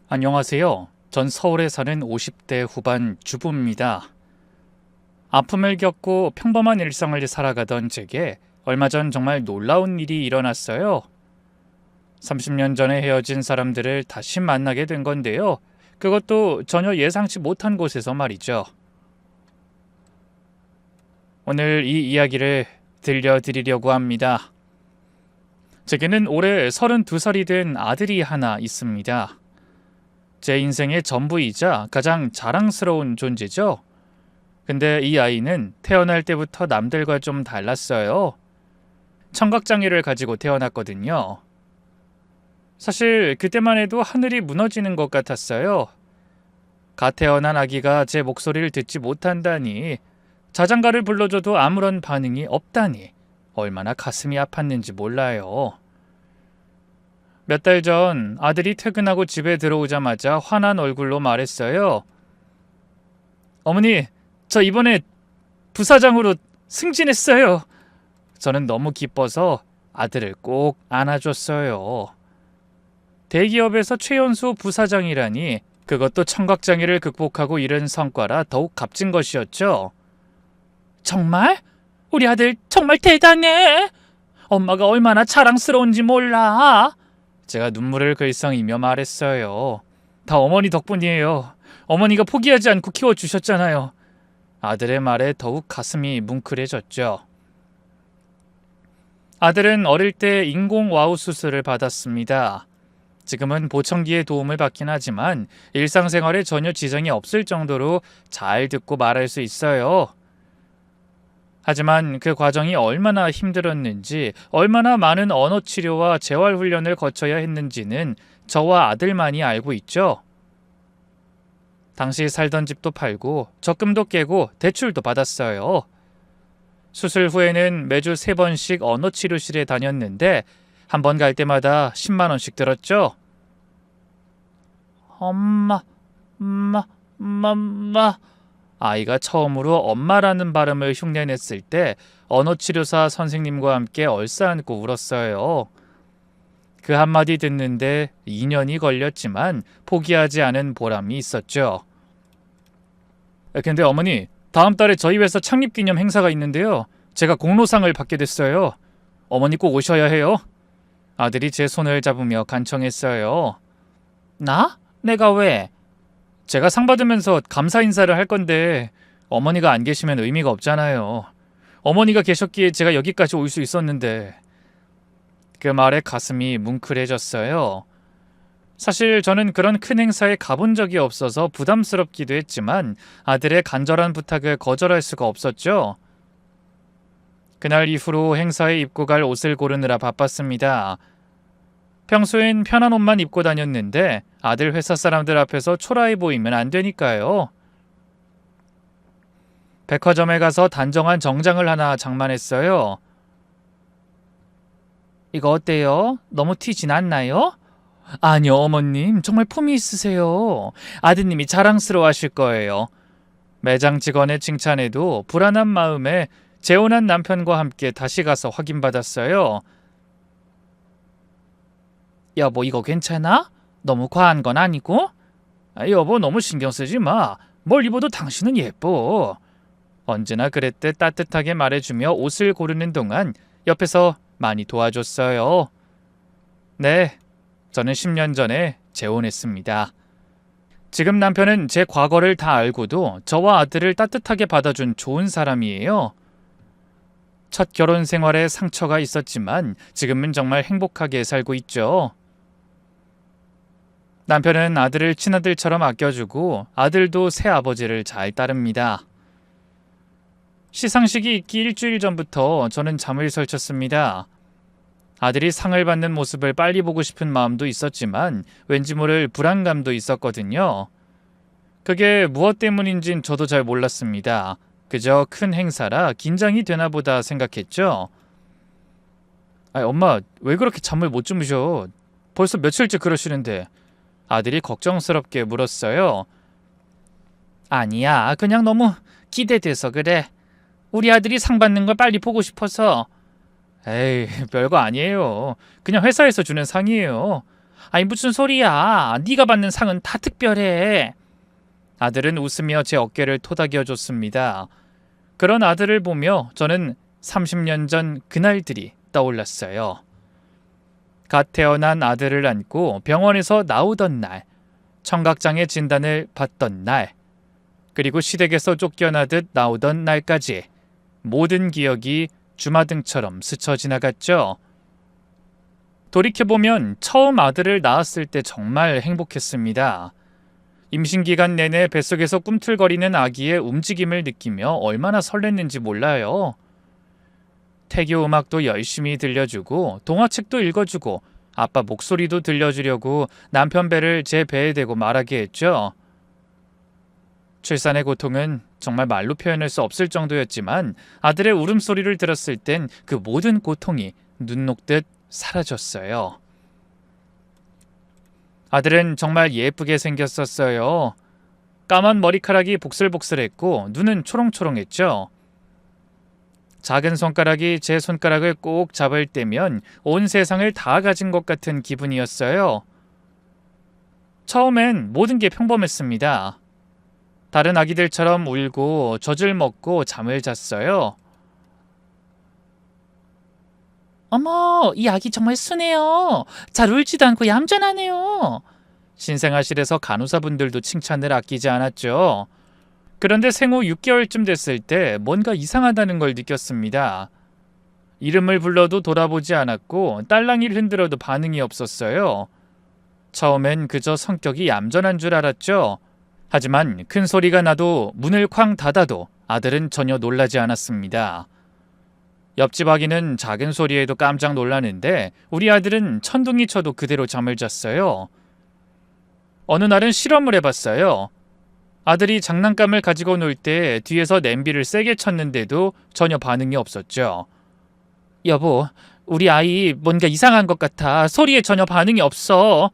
안녕하세요. 전 서울에 사는 50대 후반 주부입니다. 아픔을 겪고 평범한 일상을 살아가던 제게 얼마 전 정말 놀라운 일이 일어났어요. 30년 전에 헤어진 사람들을 다시 만나게 된 건데요. 그것도 전혀 예상치 못한 곳에서 말이죠. 오늘 이 이야기를 들려드리려고 합니다. 제게는 올해 32살이 된 아들이 하나 있습니다. 제 인생의 전부이자 가장 자랑스러운 존재죠. 근데 이 아이는 태어날 때부터 남들과 좀 달랐어요. 청각장애를 가지고 태어났거든요. 사실 그때만 해도 하늘이 무너지는 것 같았어요. 갓 태어난 아기가 제 목소리를 듣지 못한다니, 자장가를 불러줘도 아무런 반응이 없다니, 얼마나 가슴이 아팠는지 몰라요. 몇 달 전 아들이 퇴근하고 집에 들어오자마자 화난 얼굴로 말했어요. 어머니, 저 이번에 부사장으로 승진했어요. 저는 너무 기뻐서 아들을 꼭 안아줬어요. 대기업에서 최연소 부사장이라니, 그것도 청각장애를 극복하고 이룬 성과라 더욱 값진 것이었죠. 정말? 우리 아들 정말 대단해. 엄마가 얼마나 자랑스러운지 몰라. 제가 눈물을 글썽이며 말했어요. 다 어머니 덕분이에요. 어머니가 포기하지 않고 키워주셨잖아요. 아들의 말에 더욱 가슴이 뭉클해졌죠. 아들은 어릴 때 인공와우 수술을 받았습니다. 지금은 보청기의 도움을 받긴 하지만 일상생활에 전혀 지장이 없을 정도로 잘 듣고 말할 수 있어요. 하지만 그 과정이 얼마나 힘들었는지, 얼마나 많은 언어 치료와 재활 훈련을 거쳐야 했는지는 저와 아들만이 알고 있죠. 당시 살던 집도 팔고 적금도 깨고 대출도 받았어요. 수술 후에는 매주 3번씩 언어 치료실에 다녔는데 한 번 갈 때마다 10만 원씩 들었죠. 엄마, 엄마. 아이가 처음으로 엄마라는 발음을 흉내냈을 때 언어치료사 선생님과 함께 얼싸안고 울었어요. 그 한마디 듣는데 2년이 걸렸지만 포기하지 않은 보람이 있었죠. 근데 어머니, 다음 달에 저희 회사 창립기념 행사가 있는데요. 제가 공로상을 받게 됐어요. 어머니 꼭 오셔야 해요. 아들이 제 손을 잡으며 간청했어요. 나? 내가 왜? 제가 상 받으면서 감사 인사를 할 건데 어머니가 안 계시면 의미가 없잖아요. 어머니가 계셨기에 제가 여기까지 올 수 있었는데. 그 말에 가슴이 뭉클해졌어요. 사실 저는 그런 큰 행사에 가본 적이 없어서 부담스럽기도 했지만 아들의 간절한 부탁을 거절할 수가 없었죠. 그날 이후로 행사에 입고 갈 옷을 고르느라 바빴습니다. 평소엔 편한 옷만 입고 다녔는데 아들 회사 사람들 앞에서 초라해 보이면 안 되니까요. 백화점에 가서 단정한 정장을 하나 장만했어요. 이거 어때요? 너무 튀진 않나요? 아니요, 어머님. 정말 품이 있으세요. 아드님이 자랑스러워 하실 거예요. 매장 직원의 칭찬에도 불안한 마음에 재혼한 남편과 함께 다시 가서 확인받았어요. 여보, 이거 괜찮아? 너무 과한 건 아니고? 여보, 너무 신경 쓰지 마. 뭘 입어도 당신은 예뻐. 언제나 그랬듯 따뜻하게 말해주며 옷을 고르는 동안 옆에서 많이 도와줬어요. 네, 저는 10년 전에 재혼했습니다. 지금 남편은 제 과거를 다 알고도 저와 아들을 따뜻하게 받아준 좋은 사람이에요. 첫 결혼 생활에 상처가 있었지만 지금은 정말 행복하게 살고 있죠. 남편은 아들을 친아들처럼 아껴주고 아들도 새아버지를 잘 따릅니다. 시상식이 있기 일주일 전부터 저는 잠을 설쳤습니다. 아들이 상을 받는 모습을 빨리 보고 싶은 마음도 있었지만 왠지 모를 불안감도 있었거든요. 그게 무엇 때문인진 저도 잘 몰랐습니다. 그저 큰 행사라 긴장이 되나 보다 생각했죠. 엄마, 왜 그렇게 잠을 못 주무셔? 벌써 며칠째 그러시는데. 아들이 걱정스럽게 물었어요. 아니야, 그냥 너무 기대돼서 그래. 우리 아들이 상 받는 걸 빨리 보고 싶어서. 에이, 별거 아니에요. 그냥 회사에서 주는 상이에요. 아니 무슨 소리야. 네가 받는 상은 다 특별해. 아들은 웃으며 제 어깨를 토닥여줬습니다. 그런 아들을 보며 저는 30년 전 그날들이 떠올랐어요. 갓 태어난 아들을 안고 병원에서 나오던 날, 청각장애 진단을 받던 날, 그리고 시댁에서 쫓겨나듯 나오던 날까지 모든 기억이 주마등처럼 스쳐 지나갔죠. 돌이켜보면 처음 아들을 낳았을 때 정말 행복했습니다. 임신기간 내내 뱃속에서 꿈틀거리는 아기의 움직임을 느끼며 얼마나 설렜는지 몰라요. 태교 음악도 열심히 들려주고 동화책도 읽어주고 아빠 목소리도 들려주려고 남편 배를 제 배에 대고 말하게 했죠. 출산의 고통은 정말 말로 표현할 수 없을 정도였지만 아들의 울음소리를 들었을 땐 그 모든 고통이 눈 녹듯 사라졌어요. 아들은 정말 예쁘게 생겼었어요. 까만 머리카락이 복슬복슬했고 눈은 초롱초롱했죠. 작은 손가락이 제 손가락을 꼭 잡을 때면 온 세상을 다 가진 것 같은 기분이었어요. 처음엔 모든 게 평범했습니다. 다른 아기들처럼 울고 젖을 먹고 잠을 잤어요. 어머, 이 아기 정말 순해요. 잘 울지도 않고 얌전하네요. 신생아실에서 간호사분들도 칭찬을 아끼지 않았죠. 그런데 생후 6개월쯤 됐을 때 뭔가 이상하다는 걸 느꼈습니다. 이름을 불러도 돌아보지 않았고 딸랑이를 흔들어도 반응이 없었어요. 처음엔 그저 성격이 얌전한 줄 알았죠. 하지만 큰 소리가 나도 문을 쾅 닫아도 아들은 전혀 놀라지 않았습니다. 옆집 아기는 작은 소리에도 깜짝 놀라는데 우리 아들은 천둥이 쳐도 그대로 잠을 잤어요. 어느 날은 실험을 해봤어요. 아들이 장난감을 가지고 놀 때 뒤에서 냄비를 세게 쳤는데도 전혀 반응이 없었죠. 여보, 우리 아이 뭔가 이상한 것 같아. 소리에 전혀 반응이 없어.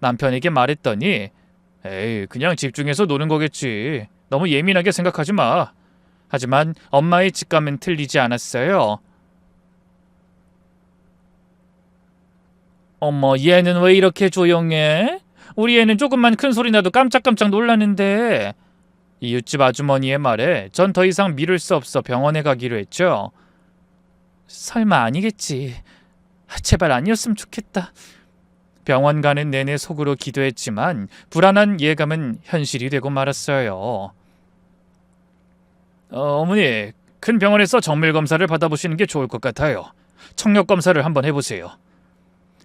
남편에게 말했더니 에이, 그냥 집중해서 노는 거겠지. 너무 예민하게 생각하지 마. 하지만 엄마의 직감은 틀리지 않았어요. 어머, 얘는 왜 이렇게 조용해? 우리 애는 조금만 큰 소리 나도 깜짝깜짝 놀라는데. 이웃집 아주머니의 말에 전 더 이상 미룰 수 없어 병원에 가기로 했죠. 설마 아니겠지. 제발 아니었으면 좋겠다. 병원 가는 내내 속으로 기도했지만 불안한 예감은 현실이 되고 말았어요. 어머니, 큰 병원에서 정밀 검사를 받아보시는 게 좋을 것 같아요. 청력 검사를 한번 해보세요.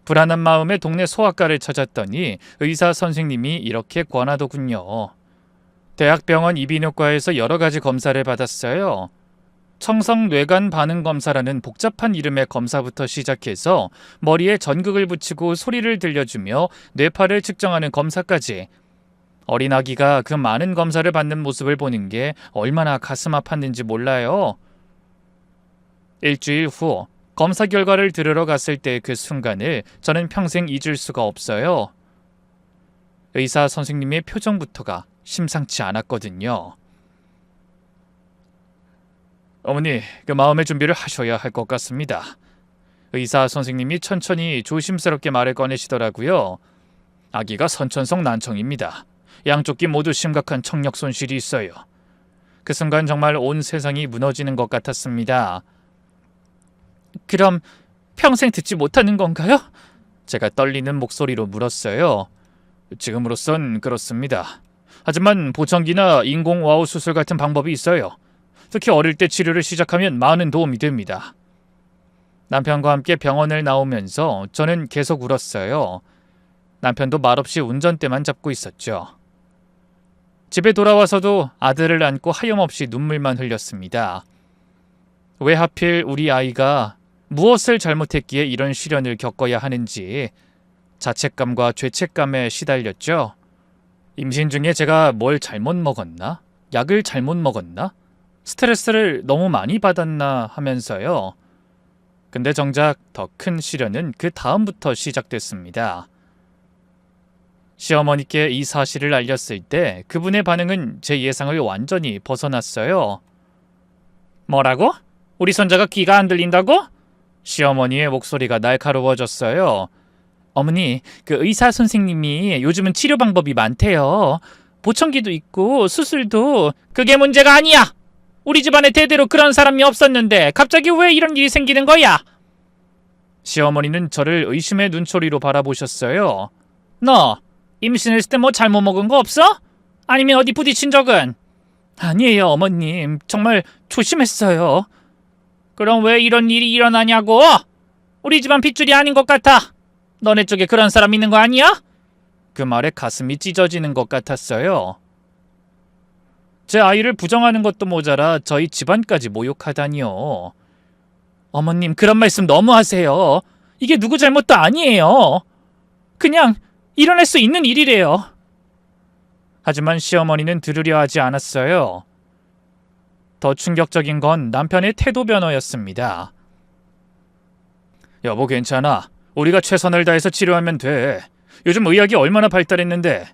불안한 마음에 동네 소아과를 찾았더니 의사 선생님이 이렇게 권하더군요. 대학병원 이비인후과에서 여러 가지 검사를 받았어요. 청성뇌관 반응 검사라는 복잡한 이름의 검사부터 시작해서 머리에 전극을 붙이고 소리를 들려주며 뇌파를 측정하는 검사까지. 어린 아기가 그 많은 검사를 받는 모습을 보는 게 얼마나 가슴 아팠는지 몰라요. 일주일 후 검사 결과를 들으러 갔을 때 그 순간을 저는 평생 잊을 수가 없어요. 의사 선생님의 표정부터가 심상치 않았거든요. 어머니, 그 마음의 준비를 하셔야 할 것 같습니다. 의사 선생님이 천천히 조심스럽게 말을 꺼내시더라고요. 아기가 선천성 난청입니다. 양쪽 귀 모두 심각한 청력 손실이 있어요. 그 순간 정말 온 세상이 무너지는 것 같았습니다. 그럼 평생 듣지 못하는 건가요? 제가 떨리는 목소리로 물었어요. 지금으로선 그렇습니다. 하지만 보청기나 인공와우 수술 같은 방법이 있어요. 특히 어릴 때 치료를 시작하면 많은 도움이 됩니다. 남편과 함께 병원을 나오면서 저는 계속 울었어요. 남편도 말없이 운전대만 잡고 있었죠. 집에 돌아와서도 아들을 안고 하염없이 눈물만 흘렸습니다. 왜 하필 우리 아이가 무엇을 잘못했기에 이런 시련을 겪어야 하는지 자책감과 죄책감에 시달렸죠. 임신 중에 제가 뭘 잘못 먹었나? 약을 잘못 먹었나? 스트레스를 너무 많이 받았나 하면서요. 근데 정작 더 큰 시련은 그 다음부터 시작됐습니다. 시어머니께 이 사실을 알렸을 때 그분의 반응은 제 예상을 완전히 벗어났어요. 뭐라고? 우리 손자가 귀가 안 들린다고? 시어머니의 목소리가 날카로워졌어요. 어머니, 그 의사 선생님이 요즘은 치료 방법이 많대요. 보청기도 있고 수술도. 그게 문제가 아니야. 우리 집안에 대대로 그런 사람이 없었는데 갑자기 왜 이런 일이 생기는 거야? 시어머니는 저를 의심의 눈초리로 바라보셨어요. 너 임신했을 때 뭐 잘못 먹은 거 없어? 아니면 어디 부딪힌 적은? 아니에요, 어머님. 정말 조심했어요. 그럼 왜 이런 일이 일어나냐고? 우리 집안 핏줄이 아닌 것 같아. 너네 쪽에 그런 사람 있는 거 아니야? 그 말에 가슴이 찢어지는 것 같았어요. 제 아이를 부정하는 것도 모자라 저희 집안까지 모욕하다니요. 어머님, 그런 말씀 너무 하세요. 이게 누구 잘못도 아니에요. 그냥 일어날 수 있는 일이래요. 하지만 시어머니는 들으려 하지 않았어요. 더 충격적인 건 남편의 태도 변화였습니다. 여보, 괜찮아. 우리가 최선을 다해서 치료하면 돼. 요즘 의학이 얼마나 발달했는데.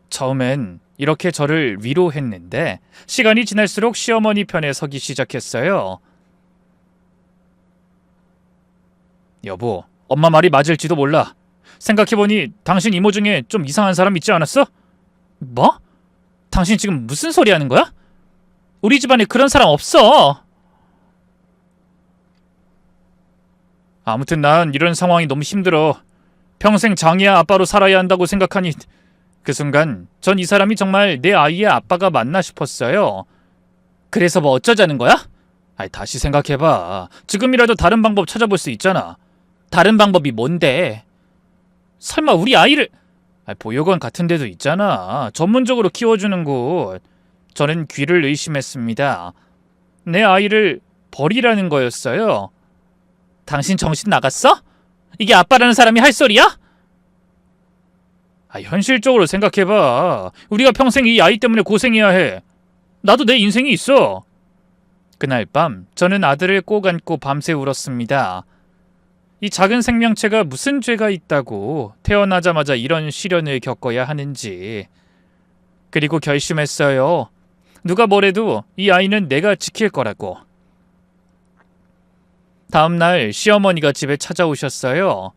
처음엔 이렇게 저를 위로했는데 시간이 지날수록 시어머니 편에 서기 시작했어요. 여보, 엄마 말이 맞을지도 몰라. 생각해보니 당신 이모 중에 좀 이상한 사람 있지 않았어? 뭐? 당신 지금 무슨 소리 하는 거야? 우리 집안에 그런 사람 없어. 아무튼 난 이런 상황이 너무 힘들어. 평생 장이야 아빠로 살아야 한다고 생각하니 그 순간 전 이 사람이 정말 내 아이의 아빠가 맞나 싶었어요. 그래서 뭐 어쩌자는 거야? 다시 생각해봐. 지금이라도 다른 방법 찾아볼 수 있잖아. 다른 방법이 뭔데? 설마 우리 아이를... 보육원 같은 데도 있잖아. 전문적으로 키워주는 곳. 저는 귀를 의심했습니다. 내 아이를 버리라는 거였어요. 당신 정신 나갔어? 이게 아빠라는 사람이 할 소리야? 현실적으로 생각해봐. 우리가 평생 이 아이 때문에 고생해야 해. 나도 내 인생이 있어. 그날 밤 저는 아들을 꼭 안고 밤새 울었습니다. 이 작은 생명체가 무슨 죄가 있다고 태어나자마자 이런 시련을 겪어야 하는지. 그리고 결심했어요. 누가 뭐래도 이 아이는 내가 지킬 거라고. 다음 날 시어머니가 집에 찾아오셨어요.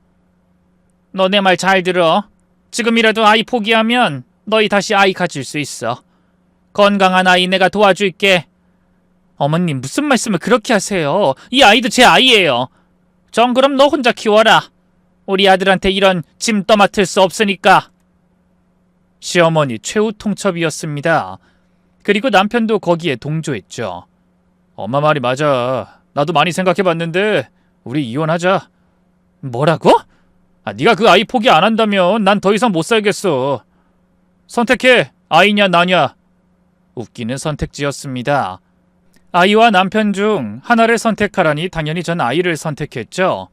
너 내 말 잘 들어. 지금이라도 아이 포기하면 너희 다시 아이 가질 수 있어. 건강한 아이 내가 도와줄게. 어머님, 무슨 말씀을 그렇게 하세요. 이 아이도 제 아이예요. 전 그럼 너 혼자 키워라. 우리 아들한테 이런 짐 떠맡을 수 없으니까. 시어머니 최후 통첩이었습니다. 그리고 남편도 거기에 동조했죠. 엄마 말이 맞아. 나도 많이 생각해봤는데 우리 이혼하자. 뭐라고? 네가 그 아이 포기 안 한다면 난 더 이상 못 살겠어. 선택해. 아이냐 나냐. 웃기는 선택지였습니다. 아이와 남편 중 하나를 선택하라니 당연히 전 아이를 선택했죠.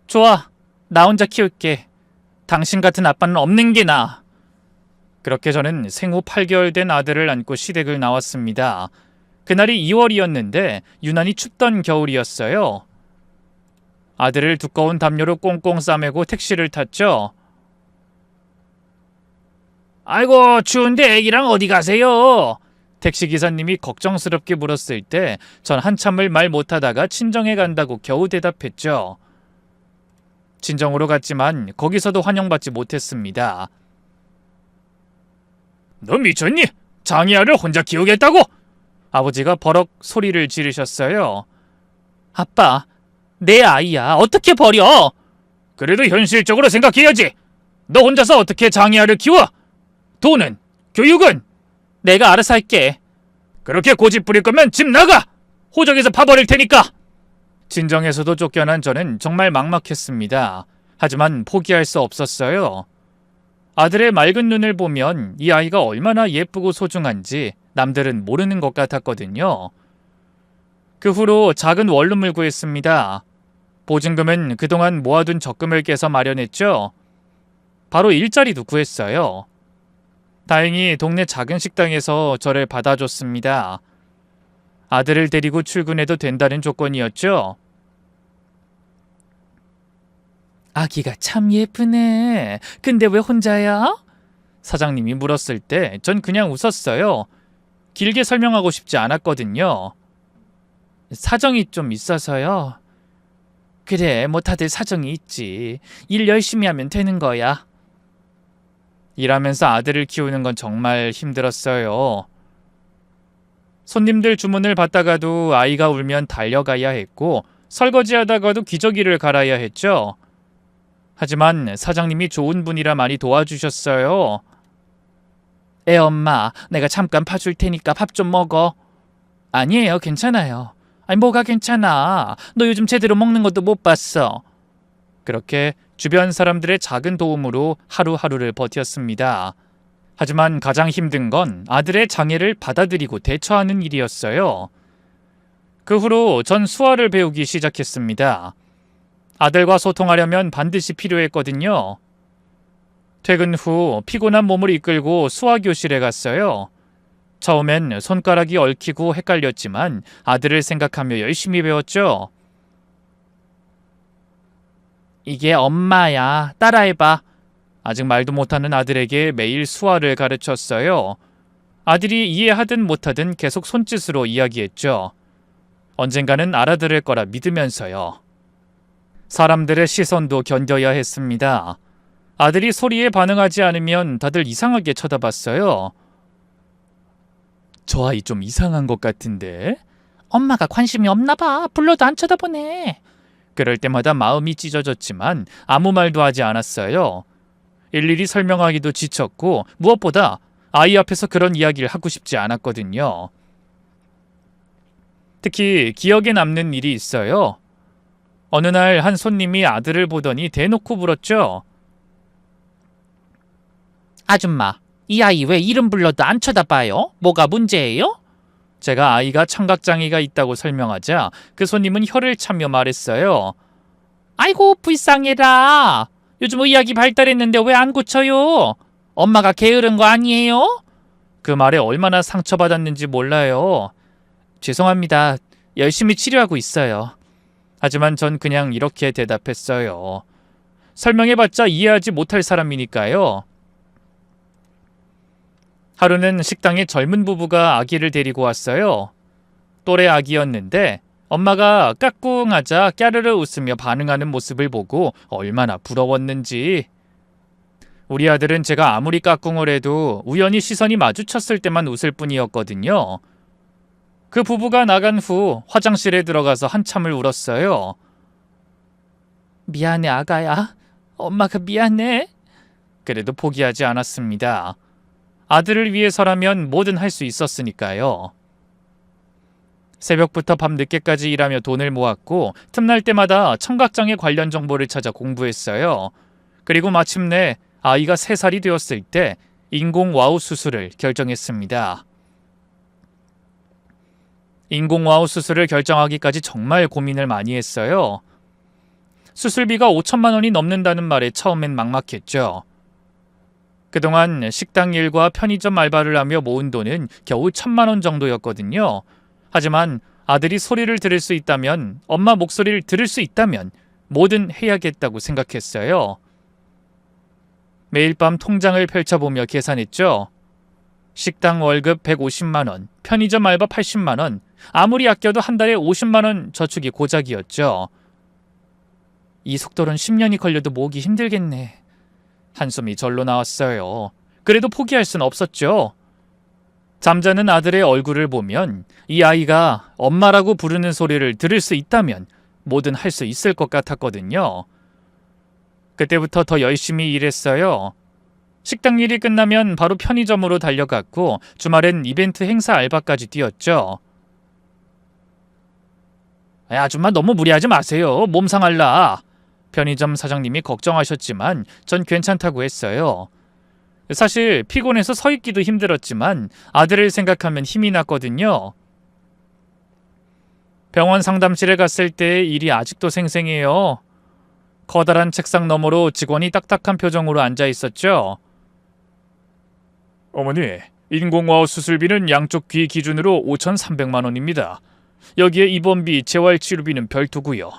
좋아. 나 혼자 키울게. 당신 같은 아빠는 없는 게 나아. 그렇게 저는 생후 8개월 된 아들을 안고 시댁을 나왔습니다. 그날이 2월이었는데 유난히 춥던 겨울이었어요. 아들을 두꺼운 담요로 꽁꽁 싸매고 택시를 탔죠. 아이고, 추운데 애기랑 어디 가세요? 택시기사님이 걱정스럽게 물었을 때 전 한참을 말 못하다가 친정에 간다고 겨우 대답했죠. 친정으로 갔지만 거기서도 환영받지 못했습니다. 너 미쳤니? 장이아를 혼자 키우겠다고? 아버지가 버럭 소리를 지르셨어요. 아빠, 내 아이야. 어떻게 버려? 그래도 현실적으로 생각해야지. 너 혼자서 어떻게 장이아를 키워? 돈은? 교육은? 내가 알아서 할게. 그렇게 고집 부릴 거면 집 나가! 호적에서 파버릴 테니까! 친정에서도 쫓겨난 저는 정말 막막했습니다. 하지만 포기할 수 없었어요. 아들의 맑은 눈을 보면 이 아이가 얼마나 예쁘고 소중한지 남들은 모르는 것 같았거든요. 그 후로 작은 원룸을 구했습니다. 보증금은 그동안 모아둔 적금을 깨서 마련했죠. 바로 일자리도 구했어요. 다행히 동네 작은 식당에서 저를 받아줬습니다. 아들을 데리고 출근해도 된다는 조건이었죠. 아기가 참 예쁘네. 근데 왜 혼자야? 사장님이 물었을 때 전 그냥 웃었어요. 길게 설명하고 싶지 않았거든요. 사정이 좀 있어서요. 그래, 뭐 다들 사정이 있지. 일 열심히 하면 되는 거야. 일하면서 아들을 키우는 건 정말 힘들었어요. 손님들 주문을 받다가도 아이가 울면 달려가야 했고 설거지하다가도 기저귀를 갈아야 했죠. 하지만 사장님이 좋은 분이라 많이 도와주셨어요. 애 엄마, 내가 잠깐 봐줄 테니까 밥 좀 먹어. 아니에요, 괜찮아요. 아니 뭐가 괜찮아. 너 요즘 제대로 먹는 것도 못 봤어. 그렇게 주변 사람들의 작은 도움으로 하루하루를 버텼습니다. 하지만 가장 힘든 건 아들의 장애를 받아들이고 대처하는 일이었어요. 그 후로 전 수화를 배우기 시작했습니다. 아들과 소통하려면 반드시 필요했거든요. 퇴근 후 피곤한 몸을 이끌고 수화 교실에 갔어요. 처음엔 손가락이 얽히고 헷갈렸지만 아들을 생각하며 열심히 배웠죠. 이게 엄마야. 따라해봐. 아직 말도 못하는 아들에게 매일 수화를 가르쳤어요. 아들이 이해하든 못하든 계속 손짓으로 이야기했죠. 언젠가는 알아들을 거라 믿으면서요. 사람들의 시선도 견뎌야 했습니다. 아들이 소리에 반응하지 않으면 다들 이상하게 쳐다봤어요. 저 아이 좀 이상한 것 같은데? 엄마가 관심이 없나 봐. 불러도 안 쳐다보네. 그럴 때마다 마음이 찢어졌지만 아무 말도 하지 않았어요. 일일이 설명하기도 지쳤고 무엇보다 아이 앞에서 그런 이야기를 하고 싶지 않았거든요. 특히 기억에 남는 일이 있어요. 어느 날 한 손님이 아들을 보더니 대놓고 물었죠. 아줌마, 이 아이 왜 이름 불러도 안 쳐다봐요? 뭐가 문제예요? 제가 아이가 청각장애가 있다고 설명하자 그 손님은 혀를 차며 말했어요. 아이고 불쌍해라. 요즘 의학이 발달했는데 왜 안 고쳐요? 엄마가 게으른 거 아니에요? 그 말에 얼마나 상처받았는지 몰라요. 죄송합니다. 열심히 치료하고 있어요. 하지만 전 그냥 이렇게 대답했어요. 설명해봤자 이해하지 못할 사람이니까요. 하루는 식당에 젊은 부부가 아기를 데리고 왔어요. 또래 아기였는데 엄마가 까꿍하자 까르르 웃으며 반응하는 모습을 보고 얼마나 부러웠는지. 우리 아들은 제가 아무리 까꿍을 해도 우연히 시선이 마주쳤을 때만 웃을 뿐이었거든요. 그 부부가 나간 후 화장실에 들어가서 한참을 울었어요. 미안해 아가야. 엄마가 미안해. 그래도 포기하지 않았습니다. 아들을 위해서라면 뭐든 할 수 있었으니까요. 새벽부터 밤늦게까지 일하며 돈을 모았고 틈날 때마다 청각장애 관련 정보를 찾아 공부했어요. 그리고 마침내 아이가 3살이 되었을 때 인공와우 수술을 결정했습니다. 인공와우 수술을 결정하기까지 정말 고민을 많이 했어요. 수술비가 5천만 원이 넘는다는 말에 처음엔 막막했죠. 그동안 식당 일과 편의점 알바를 하며 모은 돈은 겨우 1,000만 원 정도였거든요. 하지만 아들이 소리를 들을 수 있다면, 엄마 목소리를 들을 수 있다면 뭐든 해야겠다고 생각했어요. 매일 밤 통장을 펼쳐보며 계산했죠. 식당 월급 150만 원, 편의점 알바 80만 원, 아무리 아껴도 한 달에 50만 원 저축이 고작이었죠. 이 속도로는 10년이 걸려도 모으기 힘들겠네. 한숨이 절로 나왔어요. 그래도 포기할 순 없었죠. 잠자는 아들의 얼굴을 보면 이 아이가 엄마라고 부르는 소리를 들을 수 있다면 뭐든 할 수 있을 것 같았거든요. 그때부터 더 열심히 일했어요. 식당 일이 끝나면 바로 편의점으로 달려갔고 주말엔 이벤트 행사 알바까지 뛰었죠. 아줌마 너무 무리하지 마세요. 몸 상할라. 편의점 사장님이 걱정하셨지만 전 괜찮다고 했어요. 사실 피곤해서 서 있기도 힘들었지만 아들을 생각하면 힘이 났거든요. 병원 상담실에 갔을 때의 일이 아직도 생생해요. 커다란 책상 너머로 직원이 딱딱한 표정으로 앉아 있었죠. 어머니, 인공와우 수술비는 양쪽 귀 기준으로 5,300만 원입니다. 여기에 입원비, 재활치료비는 별도고요.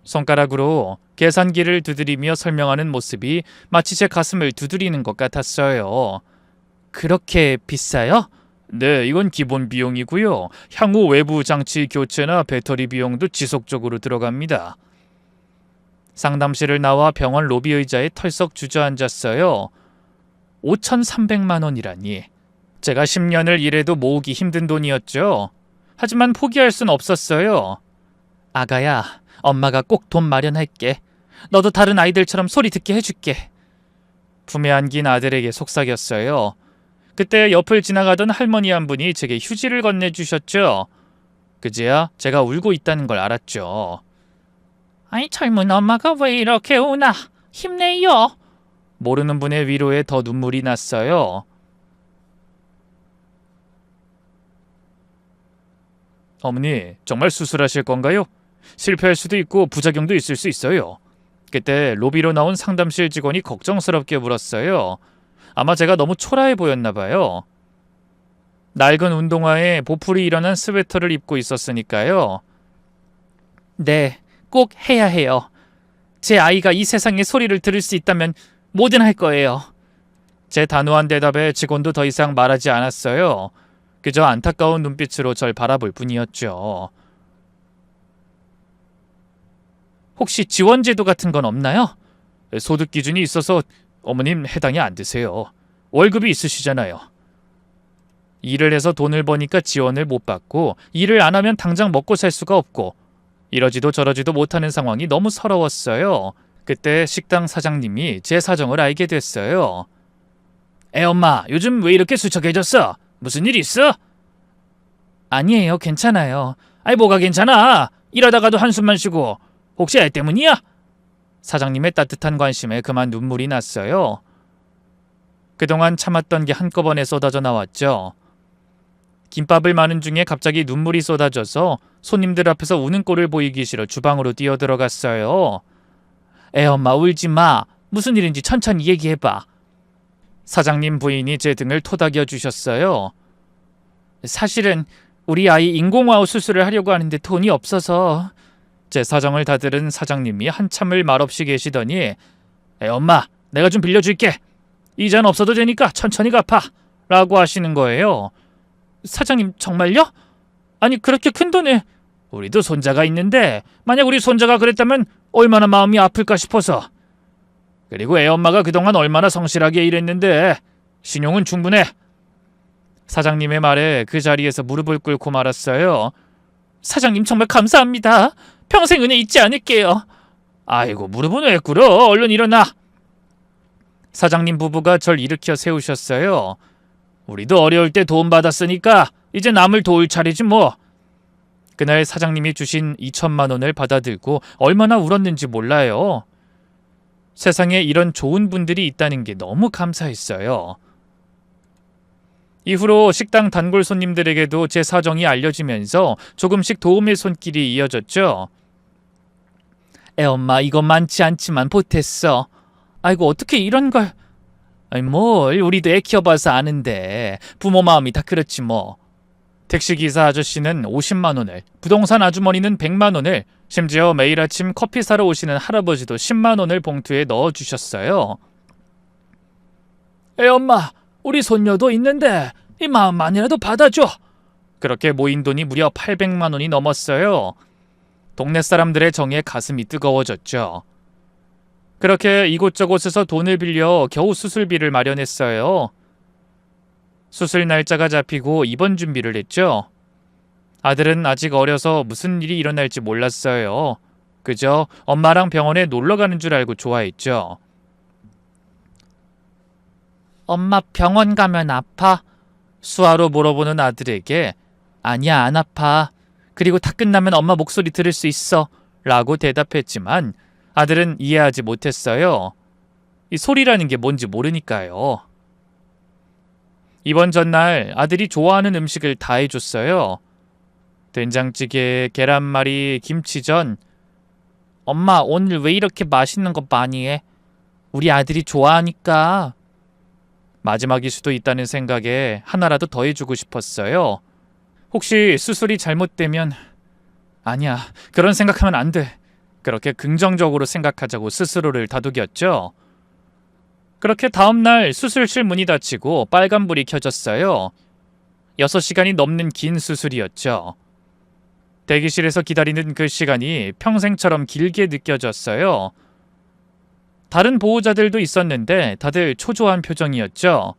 손가락으로 계산기를 두드리며 설명하는 모습이 마치 제 가슴을 두드리는 것 같았어요. 그렇게 비싸요? 네, 이건 기본 비용이고요. 향후 외부 장치 교체나 배터리 비용도 지속적으로 들어갑니다. 상담실을 나와 병원 로비 의자에 털썩 주저앉았어요. 5,300만 원이라니. 제가 10년을 일해도 모으기 힘든 돈이었죠. 하지만 포기할 순 없었어요. 아가야, 엄마가 꼭 돈 마련할게. 너도 다른 아이들처럼 소리 듣게 해줄게. 품에 안긴 아들에게 속삭였어요. 그때 옆을 지나가던 할머니 한 분이 제게 휴지를 건네주셨죠. 그제야 제가 울고 있다는 걸 알았죠. 아이, 젊은 엄마가 왜 이렇게 우나? 힘내요. 모르는 분의 위로에 더 눈물이 났어요. 어머니, 정말 수술하실 건가요? 실패할 수도 있고 부작용도 있을 수 있어요. 그때 로비로 나온 상담실 직원이 걱정스럽게 물었어요. 아마 제가 너무 초라해 보였나 봐요. 낡은 운동화에 보풀이 일어난 스웨터를 입고 있었으니까요. 네, 꼭 해야 해요. 제 아이가 이 세상의 소리를 들을 수 있다면 뭐든 할 거예요. 제 단호한 대답에 직원도 더 이상 말하지 않았어요. 그저 안타까운 눈빛으로 절 바라볼 뿐이었죠. 혹시 지원제도 같은 건 없나요? 소득 기준이 있어서 어머님 해당이 안 되세요. 월급이 있으시잖아요. 일을 해서 돈을 버니까 지원을 못 받고 일을 안 하면 당장 먹고 살 수가 없고 이러지도 저러지도 못하는 상황이 너무 서러웠어요. 그때 식당 사장님이 제 사정을 알게 됐어요. 엄마, 요즘 왜 이렇게 수척해졌어? 무슨 일 있어? 아니에요, 괜찮아요. 아이, 뭐가 괜찮아? 일하다가도 한숨만 쉬고 혹시 애 때문이야? 사장님의 따뜻한 관심에 그만 눈물이 났어요. 그동안 참았던 게 한꺼번에 쏟아져 나왔죠. 김밥을 마는 중에 갑자기 눈물이 쏟아져서 손님들 앞에서 우는 꼴을 보이기 싫어 주방으로 뛰어들어갔어요. 엄마, 울지 마. 무슨 일인지 천천히 얘기해봐. 사장님 부인이 제 등을 토닥여 주셨어요. 사실은 우리 아이 인공와우 수술을 하려고 하는데 돈이 없어서. 제 사정을 다 들은 사장님이 한참을 말없이 계시더니 엄마, 내가 좀 빌려줄게. 이자는 없어도 되니까 천천히 갚아. 라고 하시는 거예요. 사장님, 정말요? 아니, 그렇게 큰 돈을. 우리도 손자가 있는데 만약 우리 손자가 그랬다면 얼마나 마음이 아플까 싶어서. 그리고 애엄마가 그동안 얼마나 성실하게 일했는데 신용은 충분해. 사장님의 말에 그 자리에서 무릎을 꿇고 말았어요. 사장님, 정말 감사합니다. 평생 은혜 잊지 않을게요. 아이고, 무릎은 왜 꿇어? 얼른 일어나. 사장님 부부가 절 일으켜 세우셨어요. 우리도 어려울 때 도움받았으니까 이제 남을 도울 차례지 뭐. 그날 사장님이 주신 2천만 원을 받아들고 얼마나 울었는지 몰라요. 세상에 이런 좋은 분들이 있다는 게 너무 감사했어요. 이후로 식당 단골 손님들에게도 제 사정이 알려지면서 조금씩 도움의 손길이 이어졌죠. 엄마, 이거 많지 않지만 보탰어. 아이고, 어떻게 이런 걸. 아니, 뭘, 우리도 애 키워봐서 아는데 부모 마음이 다 그렇지 뭐. 택시기사 아저씨는 50만 원을, 부동산 아주머니는 100만 원을, 심지어 매일 아침 커피 사러 오시는 할아버지도 10만 원을 봉투에 넣어주셨어요. 엄마, 우리 손녀도 있는데 이 마음만이라도 받아줘. 그렇게 모인 돈이 무려 800만 원이 넘었어요. 동네 사람들의 정에 가슴이 뜨거워졌죠. 그렇게 이곳저곳에서 돈을 빌려 겨우 수술비를 마련했어요. 수술 날짜가 잡히고 입원 준비를 했죠. 아들은 아직 어려서 무슨 일이 일어날지 몰랐어요. 그저 엄마랑 병원에 놀러 가는 줄 알고 좋아했죠. 엄마, 병원 가면 아파? 수화로 물어보는 아들에게 아니야, 안 아파. 그리고 다 끝나면 엄마 목소리 들을 수 있어. 라고 대답했지만 아들은 이해하지 못했어요. 이 소리라는 게 뭔지 모르니까요. 입원 전날 아들이 좋아하는 음식을 다 해줬어요. 된장찌개, 계란말이, 김치전. 엄마, 오늘 왜 이렇게 맛있는 거 많이 해? 우리 아들이 좋아하니까. 마지막일 수도 있다는 생각에 하나라도 더 해주고 싶었어요. 혹시 수술이 잘못되면 아니야, 그런 생각하면 안 돼. 그렇게 긍정적으로 생각하자고 스스로를 다독였죠. 그렇게 다음날 수술실 문이 닫히고 빨간불이 켜졌어요. 6시간이 넘는 긴 수술이었죠. 대기실에서 기다리는 그 시간이 평생처럼 길게 느껴졌어요. 다른 보호자들도 있었는데 다들 초조한 표정이었죠.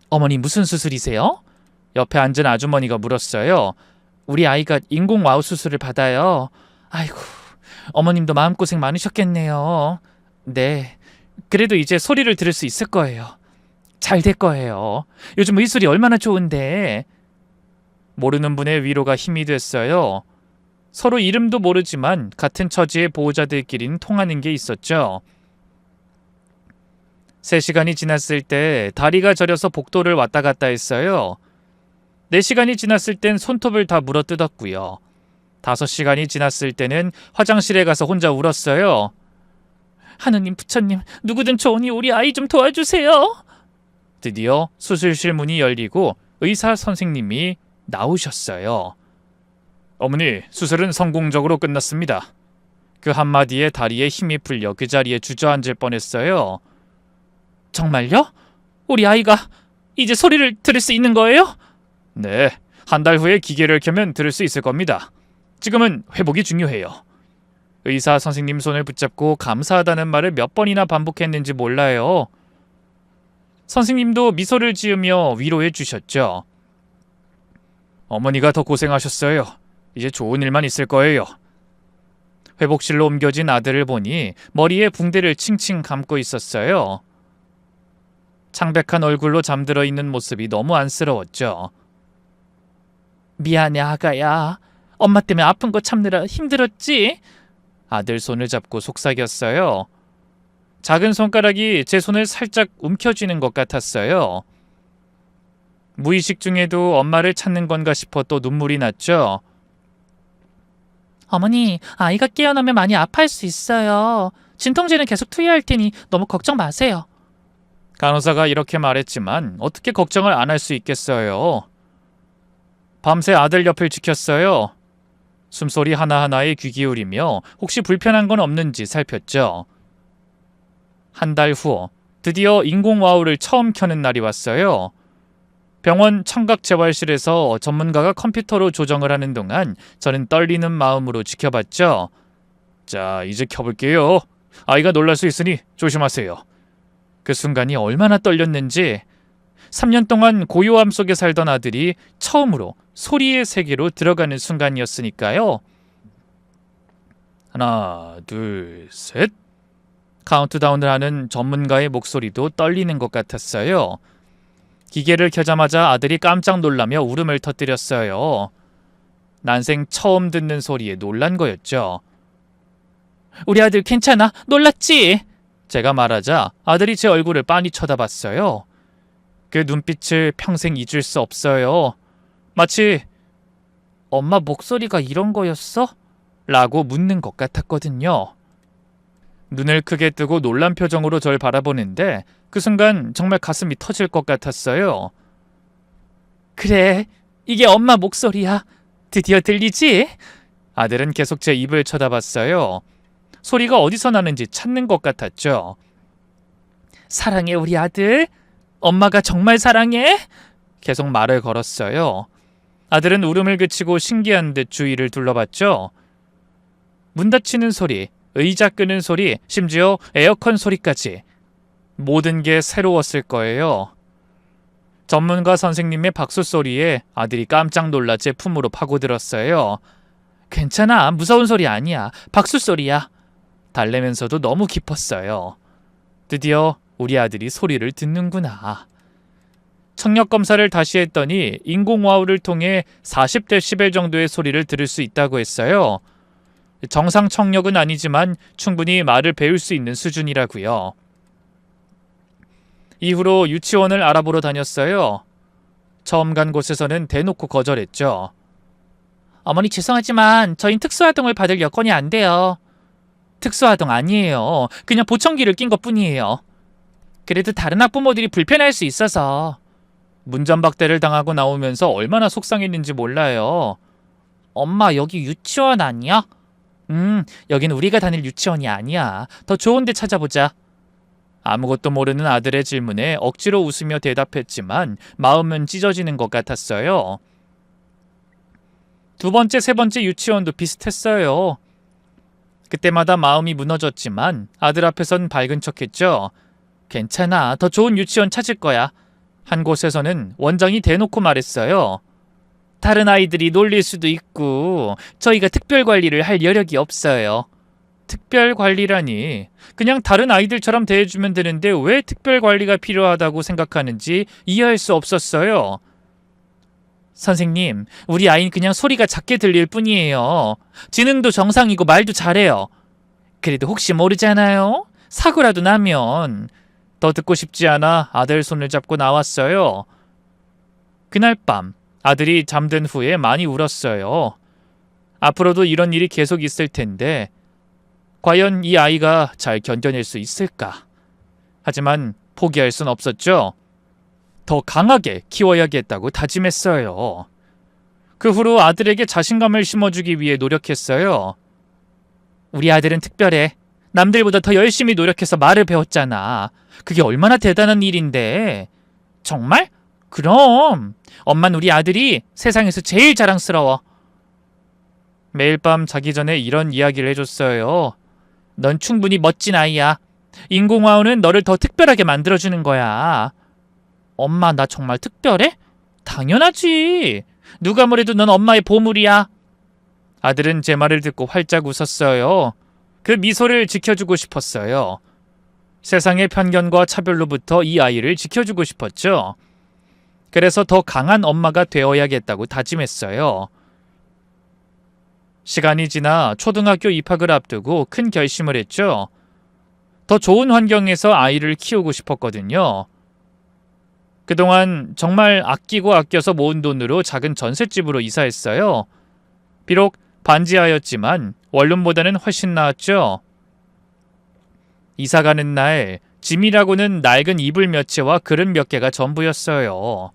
어머니 무슨 수술이세요? 옆에 앉은 아주머니가 물었어요. 우리 아이가 인공와우 수술을 받아요. 아이고, 어머님도 마음고생 많으셨겠네요. 네, 그래도 이제 소리를 들을 수 있을 거예요. 잘 될 거예요. 요즘 의술이 얼마나 좋은데. 모르는 분의 위로가 힘이 됐어요. 서로 이름도 모르지만 같은 처지의 보호자들끼리는 통하는 게 있었죠. 3시간이 지났을 때 다리가 저려서 복도를 왔다 갔다 했어요. 4시간이 지났을 땐 손톱을 다 물어뜯었고요. 5시간이 지났을 때는 화장실에 가서 혼자 울었어요. 하느님, 부처님, 누구든 좋으니 우리 아이 좀 도와주세요. 드디어 수술실 문이 열리고 의사 선생님이 나오셨어요. 어머니, 수술은 성공적으로 끝났습니다. 그 한마디에 다리에 힘이 풀려 그 자리에 주저앉을 뻔했어요. 정말요? 우리 아이가 이제 소리를 들을 수 있는 거예요? 네, 한 달 후에 기계를 켜면 들을 수 있을 겁니다. 지금은 회복이 중요해요. 의사 선생님 손을 붙잡고 감사하다는 말을 몇 번이나 반복했는지 몰라요. 선생님도 미소를 지으며 위로해 주셨죠. 어머니가 더 고생하셨어요. 이제 좋은 일만 있을 거예요. 회복실로 옮겨진 아들을 보니 머리에 붕대를 칭칭 감고 있었어요. 창백한 얼굴로 잠들어 있는 모습이 너무 안쓰러웠죠. 미안해, 아가야. 엄마 때문에 아픈 거 참느라 힘들었지? 아들 손을 잡고 속삭였어요. 작은 손가락이 제 손을 살짝 움켜쥐는 것 같았어요. 무의식 중에도 엄마를 찾는 건가 싶어 또 눈물이 났죠. 어머니, 아이가 깨어나면 많이 아파할 수 있어요. 진통제는 계속 투여할 테니 너무 걱정 마세요. 간호사가 이렇게 말했지만 어떻게 걱정을 안 할 수 있겠어요. 밤새 아들 옆을 지켰어요. 숨소리 하나하나에 귀 기울이며 혹시 불편한 건 없는지 살폈죠. 한 달 후 드디어 인공와우를 처음 켜는 날이 왔어요. 병원 청각재활실에서 전문가가 컴퓨터로 조정을 하는 동안 저는 떨리는 마음으로 지켜봤죠. 자, 이제 켜볼게요. 아이가 놀랄 수 있으니 조심하세요. 그 순간이 얼마나 떨렸는지 3년 동안 고요함 속에 살던 아들이 처음으로 소리의 세계로 들어가는 순간이었으니까요. 하나, 둘, 셋. 카운트다운을 하는 전문가의 목소리도 떨리는 것 같았어요. 기계를 켜자마자 아들이 깜짝 놀라며 울음을 터뜨렸어요. 난생 처음 듣는 소리에 놀란 거였죠. 우리 아들 괜찮아? 놀랐지? 제가 말하자 아들이 제 얼굴을 빤히 쳐다봤어요. 그 눈빛을 평생 잊을 수 없어요. 마치 엄마 목소리가 이런 거였어? 라고 묻는 것 같았거든요. 눈을 크게 뜨고 놀란 표정으로 절 바라보는데 그 순간 정말 가슴이 터질 것 같았어요. 그래, 이게 엄마 목소리야. 드디어 들리지? 아들은 계속 제 입을 쳐다봤어요. 소리가 어디서 나는지 찾는 것 같았죠. 사랑해, 우리 아들. 엄마가 정말 사랑해. 계속 말을 걸었어요. 아들은 울음을 그치고 신기한 듯 주위를 둘러봤죠. 문 닫히는 소리, 의자 끄는 소리, 심지어 에어컨 소리까지. 모든 게 새로웠을 거예요. 전문가 선생님의 박수 소리에 아들이 깜짝 놀라 제 품으로 파고들었어요. 괜찮아, 무서운 소리 아니야. 박수 소리야. 달래면서도 너무 기뻤어요. 드디어 우리 아들이 소리를 듣는구나. 청력 검사를 다시 했더니 인공와우를 통해 40대11 정도의 소리를 들을 수 있다고 했어요. 정상 청력은 아니지만 충분히 말을 배울 수 있는 수준이라고요. 이후로 유치원을 알아보러 다녔어요. 처음 간 곳에서는 대놓고 거절했죠. 어머니 죄송하지만 저흰 특수아동을 받을 여건이 안 돼요. 특수아동 아니에요. 그냥 보청기를 낀 것뿐이에요. 그래도 다른 학부모들이 불편할 수 있어서. 문전박대를 당하고 나오면서 얼마나 속상했는지 몰라요. 엄마 여기 유치원 아니야? 여긴 우리가 다닐 유치원이 아니야. 더 좋은 데 찾아보자. 아무것도 모르는 아들의 질문에 억지로 웃으며 대답했지만 마음은 찢어지는 것 같았어요. 두 번째, 세 번째 유치원도 비슷했어요. 그때마다 마음이 무너졌지만 아들 앞에선 밝은 척했죠. 괜찮아, 더 좋은 유치원 찾을 거야. 한 곳에서는 원장이 대놓고 말했어요. 다른 아이들이 놀릴 수도 있고 저희가 특별 관리를 할 여력이 없어요. 특별 관리라니, 그냥 다른 아이들처럼 대해주면 되는데 왜 특별 관리가 필요하다고 생각하는지 이해할 수 없었어요. 선생님, 우리 아이는 그냥 소리가 작게 들릴 뿐이에요. 지능도 정상이고 말도 잘해요. 그래도 혹시 모르잖아요. 사고라도 나면. 더 듣고 싶지 않아 아들 손을 잡고 나왔어요. 그날 밤 아들이 잠든 후에 많이 울었어요. 앞으로도 이런 일이 계속 있을 텐데 과연 이 아이가 잘 견뎌낼 수 있을까? 하지만 포기할 순 없었죠. 더 강하게 키워야겠다고 다짐했어요. 그 후로 아들에게 자신감을 심어주기 위해 노력했어요. 우리 아들은 특별해. 남들보다 더 열심히 노력해서 말을 배웠잖아. 그게 얼마나 대단한 일인데. 정말? 그럼. 엄만 우리 아들이 세상에서 제일 자랑스러워. 매일 밤 자기 전에 이런 이야기를 해줬어요. 넌 충분히 멋진 아이야. 인공화호는 너를 더 특별하게 만들어주는 거야. 엄마, 나 정말 특별해? 당연하지. 누가 뭐래도 넌 엄마의 보물이야. 아들은 제 말을 듣고 활짝 웃었어요. 그 미소를 지켜주고 싶었어요. 세상의 편견과 차별로부터 이 아이를 지켜주고 싶었죠. 그래서 더 강한 엄마가 되어야겠다고 다짐했어요. 시간이 지나 초등학교 입학을 앞두고 큰 결심을 했죠. 더 좋은 환경에서 아이를 키우고 싶었거든요. 그동안 정말 아끼고 아껴서 모은 돈으로 작은 전셋집으로 이사했어요. 비록 반지하였지만 원룸보다는 훨씬 나았죠. 이사가는 날 짐이라고는 낡은 이불 몇 채와 그릇 몇 개가 전부였어요.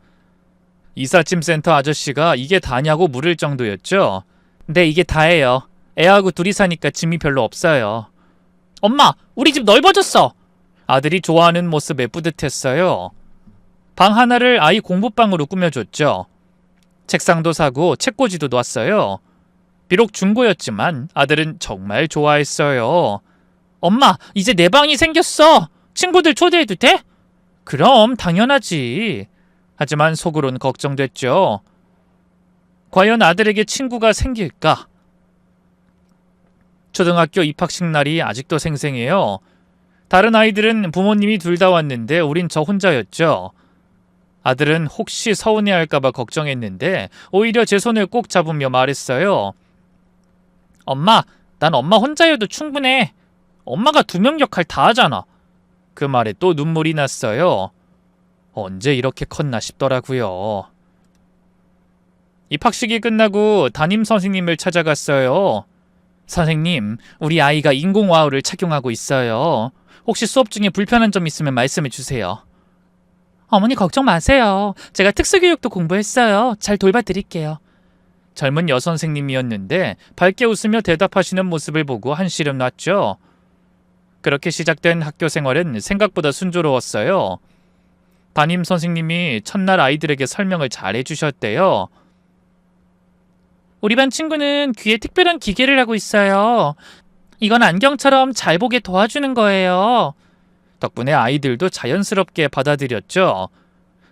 이삿짐 센터 아저씨가 이게 다냐고 물을 정도였죠. 네, 이게 다예요. 애하고 둘이 사니까 짐이 별로 없어요. 엄마, 우리 집 넓어졌어. 아들이 좋아하는 모습에 뿌듯했어요. 방 하나를 아이 공부방으로 꾸며줬죠. 책상도 사고 책꽂이도 놨어요. 비록 중고였지만 아들은 정말 좋아했어요. 엄마, 이제 내 방이 생겼어. 친구들 초대해도 돼? 그럼 당연하지. 하지만 속으론 걱정됐죠. 과연 아들에게 친구가 생길까? 초등학교 입학식 날이 아직도 생생해요. 다른 아이들은 부모님이 둘 다 왔는데 우린 저 혼자였죠. 아들은 혹시 서운해할까봐 걱정했는데 오히려 제 손을 꼭 잡으며 말했어요. 엄마, 난 엄마 혼자여도 충분해. 엄마가 2명 역할 다 하잖아. 그 말에 또 눈물이 났어요. 언제 이렇게 컸나 싶더라고요. 입학식이 끝나고 담임 선생님을 찾아갔어요. 선생님, 우리 아이가 인공와우를 착용하고 있어요. 혹시 수업 중에 불편한 점 있으면 말씀해 주세요. 어머니 걱정 마세요. 제가 특수교육도 공부했어요. 잘 돌봐드릴게요. 젊은 여선생님이었는데 밝게 웃으며 대답하시는 모습을 보고 한시름 났죠. 그렇게 시작된 학교 생활은 생각보다 순조로웠어요. 담임 선생님이 첫날 아이들에게 설명을 잘 해주셨대요. 우리 반 친구는 귀에 특별한 기계를 하고 있어요. 이건 안경처럼 잘 보게 도와주는 거예요. 덕분에 아이들도 자연스럽게 받아들였죠.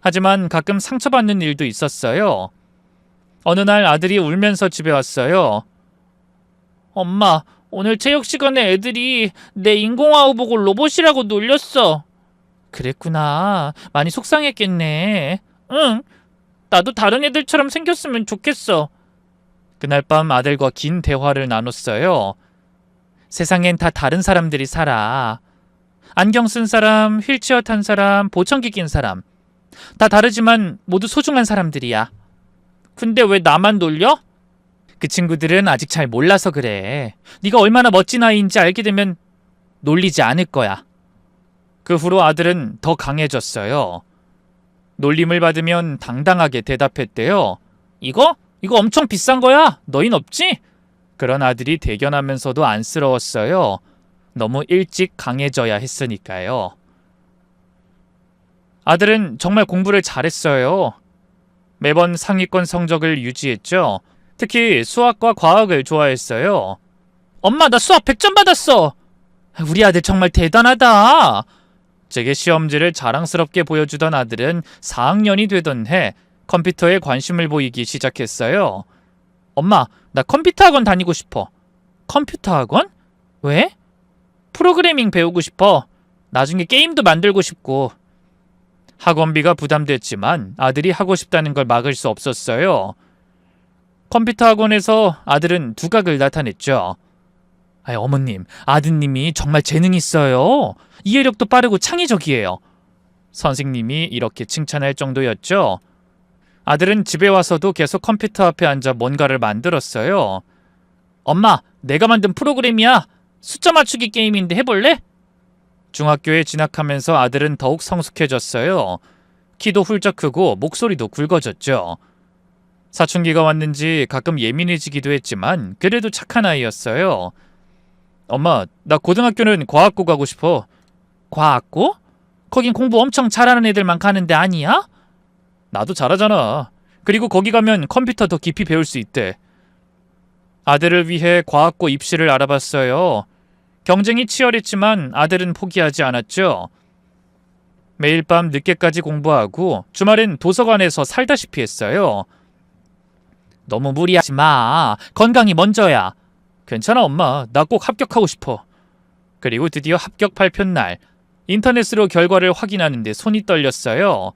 하지만 가끔 상처받는 일도 있었어요. 어느 날 아들이 울면서 집에 왔어요. 엄마, 오늘 체육 시간에 애들이 내 인공화호 보고 로봇이라고 놀렸어. 그랬구나. 많이 속상했겠네. 응, 나도 다른 애들처럼 생겼으면 좋겠어. 그날 밤 아들과 긴 대화를 나눴어요. 세상엔 다 다른 사람들이 살아. 안경 쓴 사람, 휠체어 탄 사람, 보청기 낀 사람. 다 다르지만 모두 소중한 사람들이야. 근데 왜 나만 놀려? 그 친구들은 아직 잘 몰라서 그래. 네가 얼마나 멋진 아이인지 알게 되면 놀리지 않을 거야. 그 후로 아들은 더 강해졌어요. 놀림을 받으면 당당하게 대답했대요. 이거 엄청 비싼 거야. 너흰 없지? 그런 아들이 대견하면서도 안쓰러웠어요. 너무 일찍 강해져야 했으니까요. 아들은 정말 공부를 잘했어요. 매번 상위권 성적을 유지했죠. 특히 수학과 과학을 좋아했어요. 엄마, 나 수학 100점 받았어. 우리 아들 정말 대단하다. 제게 시험지를 자랑스럽게 보여주던 아들은 4학년이 되던 해 컴퓨터에 관심을 보이기 시작했어요. 엄마, 나 컴퓨터 학원 다니고 싶어. 컴퓨터 학원? 왜? 프로그래밍 배우고 싶어. 나중에 게임도 만들고 싶고. 학원비가 부담됐지만 아들이 하고 싶다는 걸 막을 수 없었어요. 컴퓨터 학원에서 아들은 두각을 나타냈죠. 어머님, 아드님이 정말 재능 있어요. 이해력도 빠르고 창의적이에요. 선생님이 이렇게 칭찬할 정도였죠. 아들은 집에 와서도 계속 컴퓨터 앞에 앉아 뭔가를 만들었어요. 엄마, 내가 만든 프로그램이야. 숫자 맞추기 게임인데 해볼래? 중학교에 진학하면서 아들은 더욱 성숙해졌어요. 키도 훌쩍 크고 목소리도 굵어졌죠. 사춘기가 왔는지 가끔 예민해지기도 했지만 그래도 착한 아이였어요. 엄마, 나 고등학교는 과학고 가고 싶어. 과학고? 거긴 공부 엄청 잘하는 애들만 가는 데 아니야? 나도 잘하잖아. 그리고 거기 가면 컴퓨터 더 깊이 배울 수 있대. 아들을 위해 과학고 입시를 알아봤어요. 경쟁이 치열했지만 아들은 포기하지 않았죠. 매일 밤 늦게까지 공부하고 주말엔 도서관에서 살다시피 했어요. 너무 무리하지 마. 건강이 먼저야. 괜찮아, 엄마. 나 꼭 합격하고 싶어. 그리고 드디어 합격 발표 날, 인터넷으로 결과를 확인하는데 손이 떨렸어요.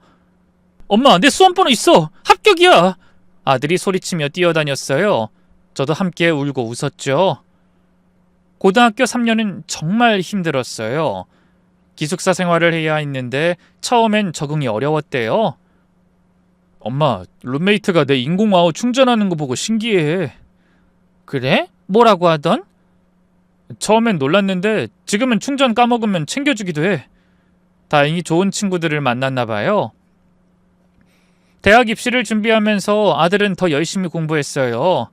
엄마, 내 수험번호 있어. 합격이야. 아들이 소리치며 뛰어다녔어요. 저도 함께 울고 웃었죠. 고등학교 3년은 정말 힘들었어요. 기숙사 생활을 해야 했는데 처음엔 적응이 어려웠대요. 엄마, 룸메이트가 내 인공와우 충전하는 거 보고 신기해. 그래? 뭐라고 하던? 처음엔 놀랐는데 지금은 충전 까먹으면 챙겨주기도 해. 다행히 좋은 친구들을 만났나 봐요. 대학 입시를 준비하면서 아들은 더 열심히 공부했어요.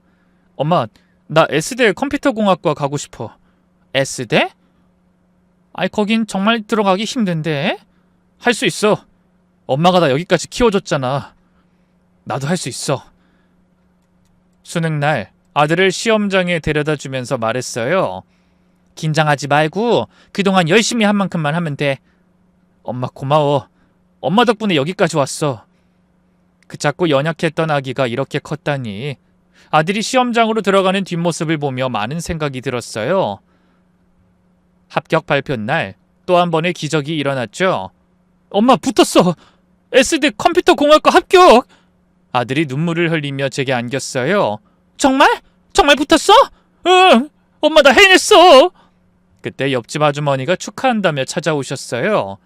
엄마, 나 S대 컴퓨터공학과 가고 싶어. S대? 거긴 정말 들어가기 힘든데? 할 수 있어. 엄마가 나 여기까지 키워줬잖아. 나도 할 수 있어. 수능날 아들을 시험장에 데려다 주면서 말했어요. 긴장하지 말고 그동안 열심히 한 만큼만 하면 돼. 엄마 고마워. 엄마 덕분에 여기까지 왔어. 그 작고 연약했던 아기가 이렇게 컸다니. 아들이 시험장으로 들어가는 뒷모습을 보며 많은 생각이 들었어요. 합격 발표 날 또 한 번의 기적이 일어났죠. 엄마, 붙었어. S대 컴퓨터공학과 합격. 아들이 눈물을 흘리며 제게 안겼어요. 정말? 정말 붙었어? 응. 엄마, 나 해냈어. 그때 옆집 아주머니가 축하한다며 찾아오셨어요.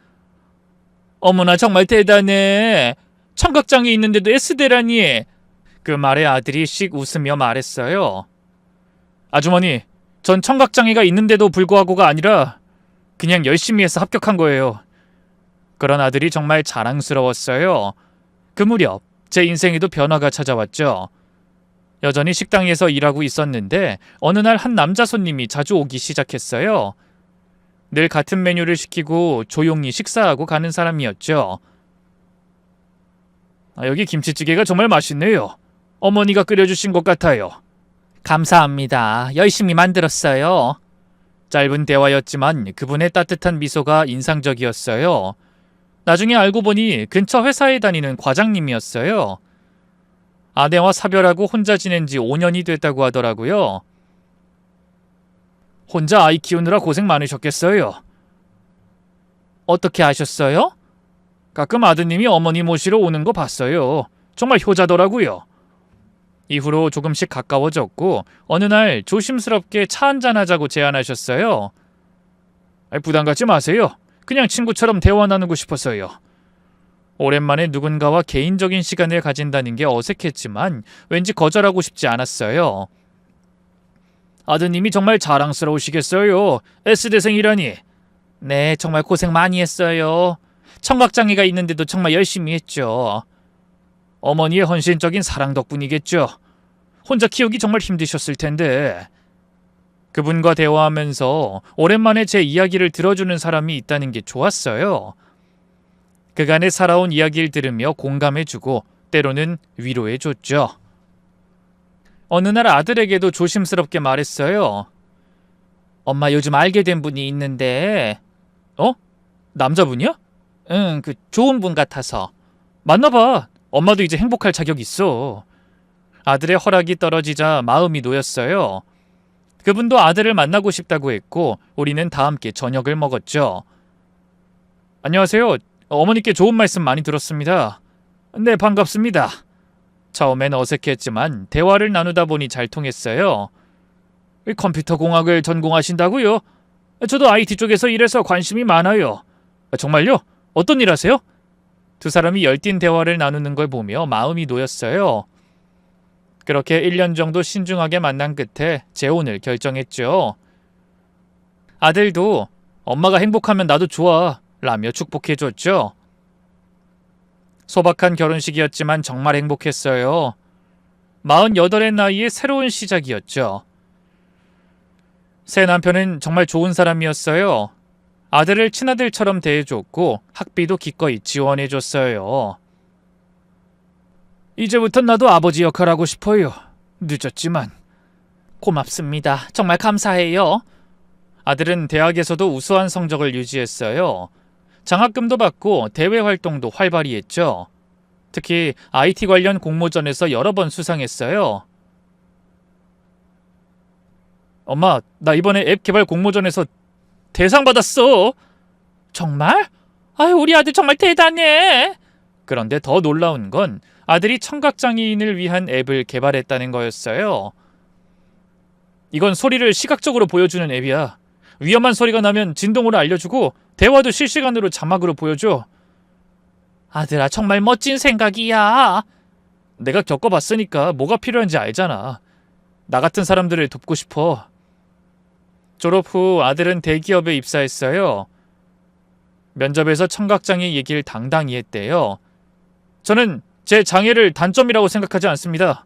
어머나, 정말 대단해. 청각장애 있는데도 S대라니. 그 말에 아들이 씩 웃으며 말했어요. 아주머니, 전 청각장애가 있는데도 불구하고가 아니라 그냥 열심히 해서 합격한 거예요. 그런 아들이 정말 자랑스러웠어요. 그 무렵 제 인생에도 변화가 찾아왔죠. 여전히 식당에서 일하고 있었는데 어느 날 한 남자 손님이 자주 오기 시작했어요. 늘 같은 메뉴를 시키고 조용히 식사하고 가는 사람이었죠. 여기 김치찌개가 정말 맛있네요. 어머니가 끓여주신 것 같아요. 감사합니다. 열심히 만들었어요. 짧은 대화였지만 그분의 따뜻한 미소가 인상적이었어요. 나중에 알고 보니 근처 회사에 다니는 과장님이었어요. 아내와 사별하고 혼자 지낸 지 5년이 됐다고 하더라고요. 혼자 아이 키우느라 고생 많으셨겠어요. 어떻게 아셨어요? 가끔 아드님이 어머니 모시러 오는 거 봤어요. 정말 효자더라고요. 이후로 조금씩 가까워졌고 어느 날 조심스럽게 차 한잔 하자고 제안하셨어요. 부담 갖지 마세요. 그냥 친구처럼 대화 나누고 싶어서요. 오랜만에 누군가와 개인적인 시간을 가진다는 게 어색했지만 왠지 거절하고 싶지 않았어요. 아드님이 정말 자랑스러우시겠어요. S대생이라니. 네, 정말 고생 많이 했어요. 청각장애가 있는데도 정말 열심히 했죠. 어머니의 헌신적인 사랑 덕분이겠죠. 혼자 키우기 정말 힘드셨을 텐데. 그분과 대화하면서 오랜만에 제 이야기를 들어주는 사람이 있다는 게 좋았어요. 그간에 살아온 이야기를 들으며 공감해주고 때로는 위로해줬죠. 어느 날 아들에게도 조심스럽게 말했어요. 엄마 요즘 알게 된 분이 있는데. 어? 남자분이야? 응, 좋은 분 같아서. 만나봐. 엄마도 이제 행복할 자격 있어. 아들의 허락이 떨어지자 마음이 놓였어요. 그분도 아들을 만나고 싶다고 했고 우리는 다 함께 저녁을 먹었죠. 안녕하세요. 어머니께 좋은 말씀 많이 들었습니다. 네, 반갑습니다. 처음엔 어색했지만 대화를 나누다 보니 잘 통했어요. 컴퓨터 공학을 전공하신다고요? 저도 IT 쪽에서 일해서 관심이 많아요. 정말요? 어떤 일 하세요? 두 사람이 열띤 대화를 나누는 걸 보며 마음이 놓였어요. 그렇게 1년 정도 신중하게 만난 끝에 재혼을 결정했죠. 아들도 엄마가 행복하면 나도 좋아 라며 축복해줬죠. 소박한 결혼식이었지만 정말 행복했어요. 48의 나이에 새로운 시작이었죠. 새 남편은 정말 좋은 사람이었어요. 아들을 친아들처럼 대해줬고 학비도 기꺼이 지원해줬어요. 이제부턴 나도 아버지 역할하고 싶어요. 늦었지만. 고맙습니다. 정말 감사해요. 아들은 대학에서도 우수한 성적을 유지했어요. 장학금도 받고 대외 활동도 활발히 했죠. 특히 IT 관련 공모전에서 여러 번 수상했어요. 엄마, 나 이번에 앱 개발 공모전에서 대상 받았어. 정말? 아유, 우리 아들 정말 대단해. 그런데 더 놀라운 건 아들이 청각장애인을 위한 앱을 개발했다는 거였어요. 이건 소리를 시각적으로 보여주는 앱이야. 위험한 소리가 나면 진동으로 알려주고 대화도 실시간으로 자막으로 보여줘. 아들아, 정말 멋진 생각이야. 내가 겪어봤으니까 뭐가 필요한지 알잖아. 나 같은 사람들을 돕고 싶어. 졸업 후 아들은 대기업에 입사했어요. 면접에서 청각장애 얘기를 당당히 했대요. 저는 제 장애를 단점이라고 생각하지 않습니다.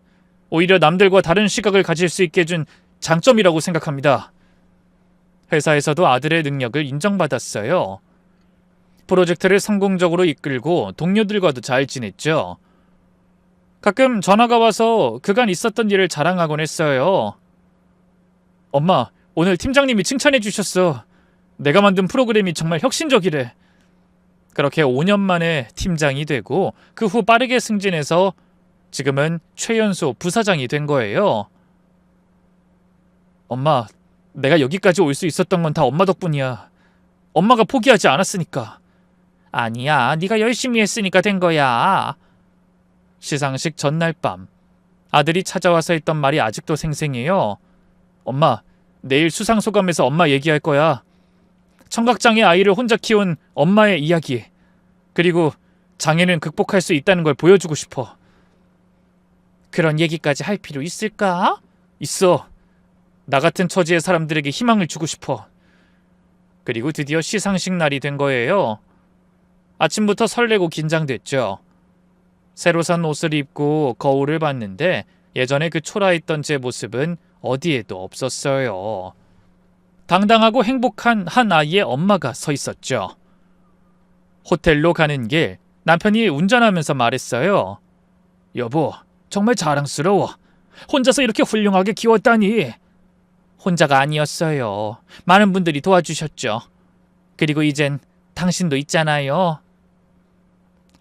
오히려 남들과 다른 시각을 가질 수 있게 해준 장점이라고 생각합니다. 회사에서도 아들의 능력을 인정받았어요. 프로젝트를 성공적으로 이끌고 동료들과도 잘 지냈죠. 가끔 전화가 와서 그간 있었던 일을 자랑하곤 했어요. 엄마, 오늘 팀장님이 칭찬해 주셨어. 내가 만든 프로그램이 정말 혁신적이래. 그렇게 5년 만에 팀장이 되고 그 후 빠르게 승진해서 지금은 최연소 부사장이 된 거예요. 엄마, 내가 여기까지 올 수 있었던 건 다 엄마 덕분이야. 엄마가 포기하지 않았으니까. 아니야, 네가 열심히 했으니까 된 거야. 시상식 전날 밤 아들이 찾아와서 했던 말이 아직도 생생해요. 엄마, 내일 수상소감에서 엄마 얘기할 거야. 청각장애 아이를 혼자 키운 엄마의 이야기, 그리고 장애는 극복할 수 있다는 걸 보여주고 싶어. 그런 얘기까지 할 필요 있을까? 있어. 나 같은 처지의 사람들에게 희망을 주고 싶어. 그리고 드디어 시상식 날이 된 거예요. 아침부터 설레고 긴장됐죠. 새로 산 옷을 입고 거울을 봤는데 예전에 그 초라했던 제 모습은 어디에도 없었어요. 당당하고 행복한 한 아이의 엄마가 서 있었죠. 호텔로 가는 길 남편이 운전하면서 말했어요. 여보, 정말 자랑스러워. 혼자서 이렇게 훌륭하게 키웠다니. 혼자가 아니었어요. 많은 분들이 도와주셨죠. 그리고 이젠 당신도 있잖아요.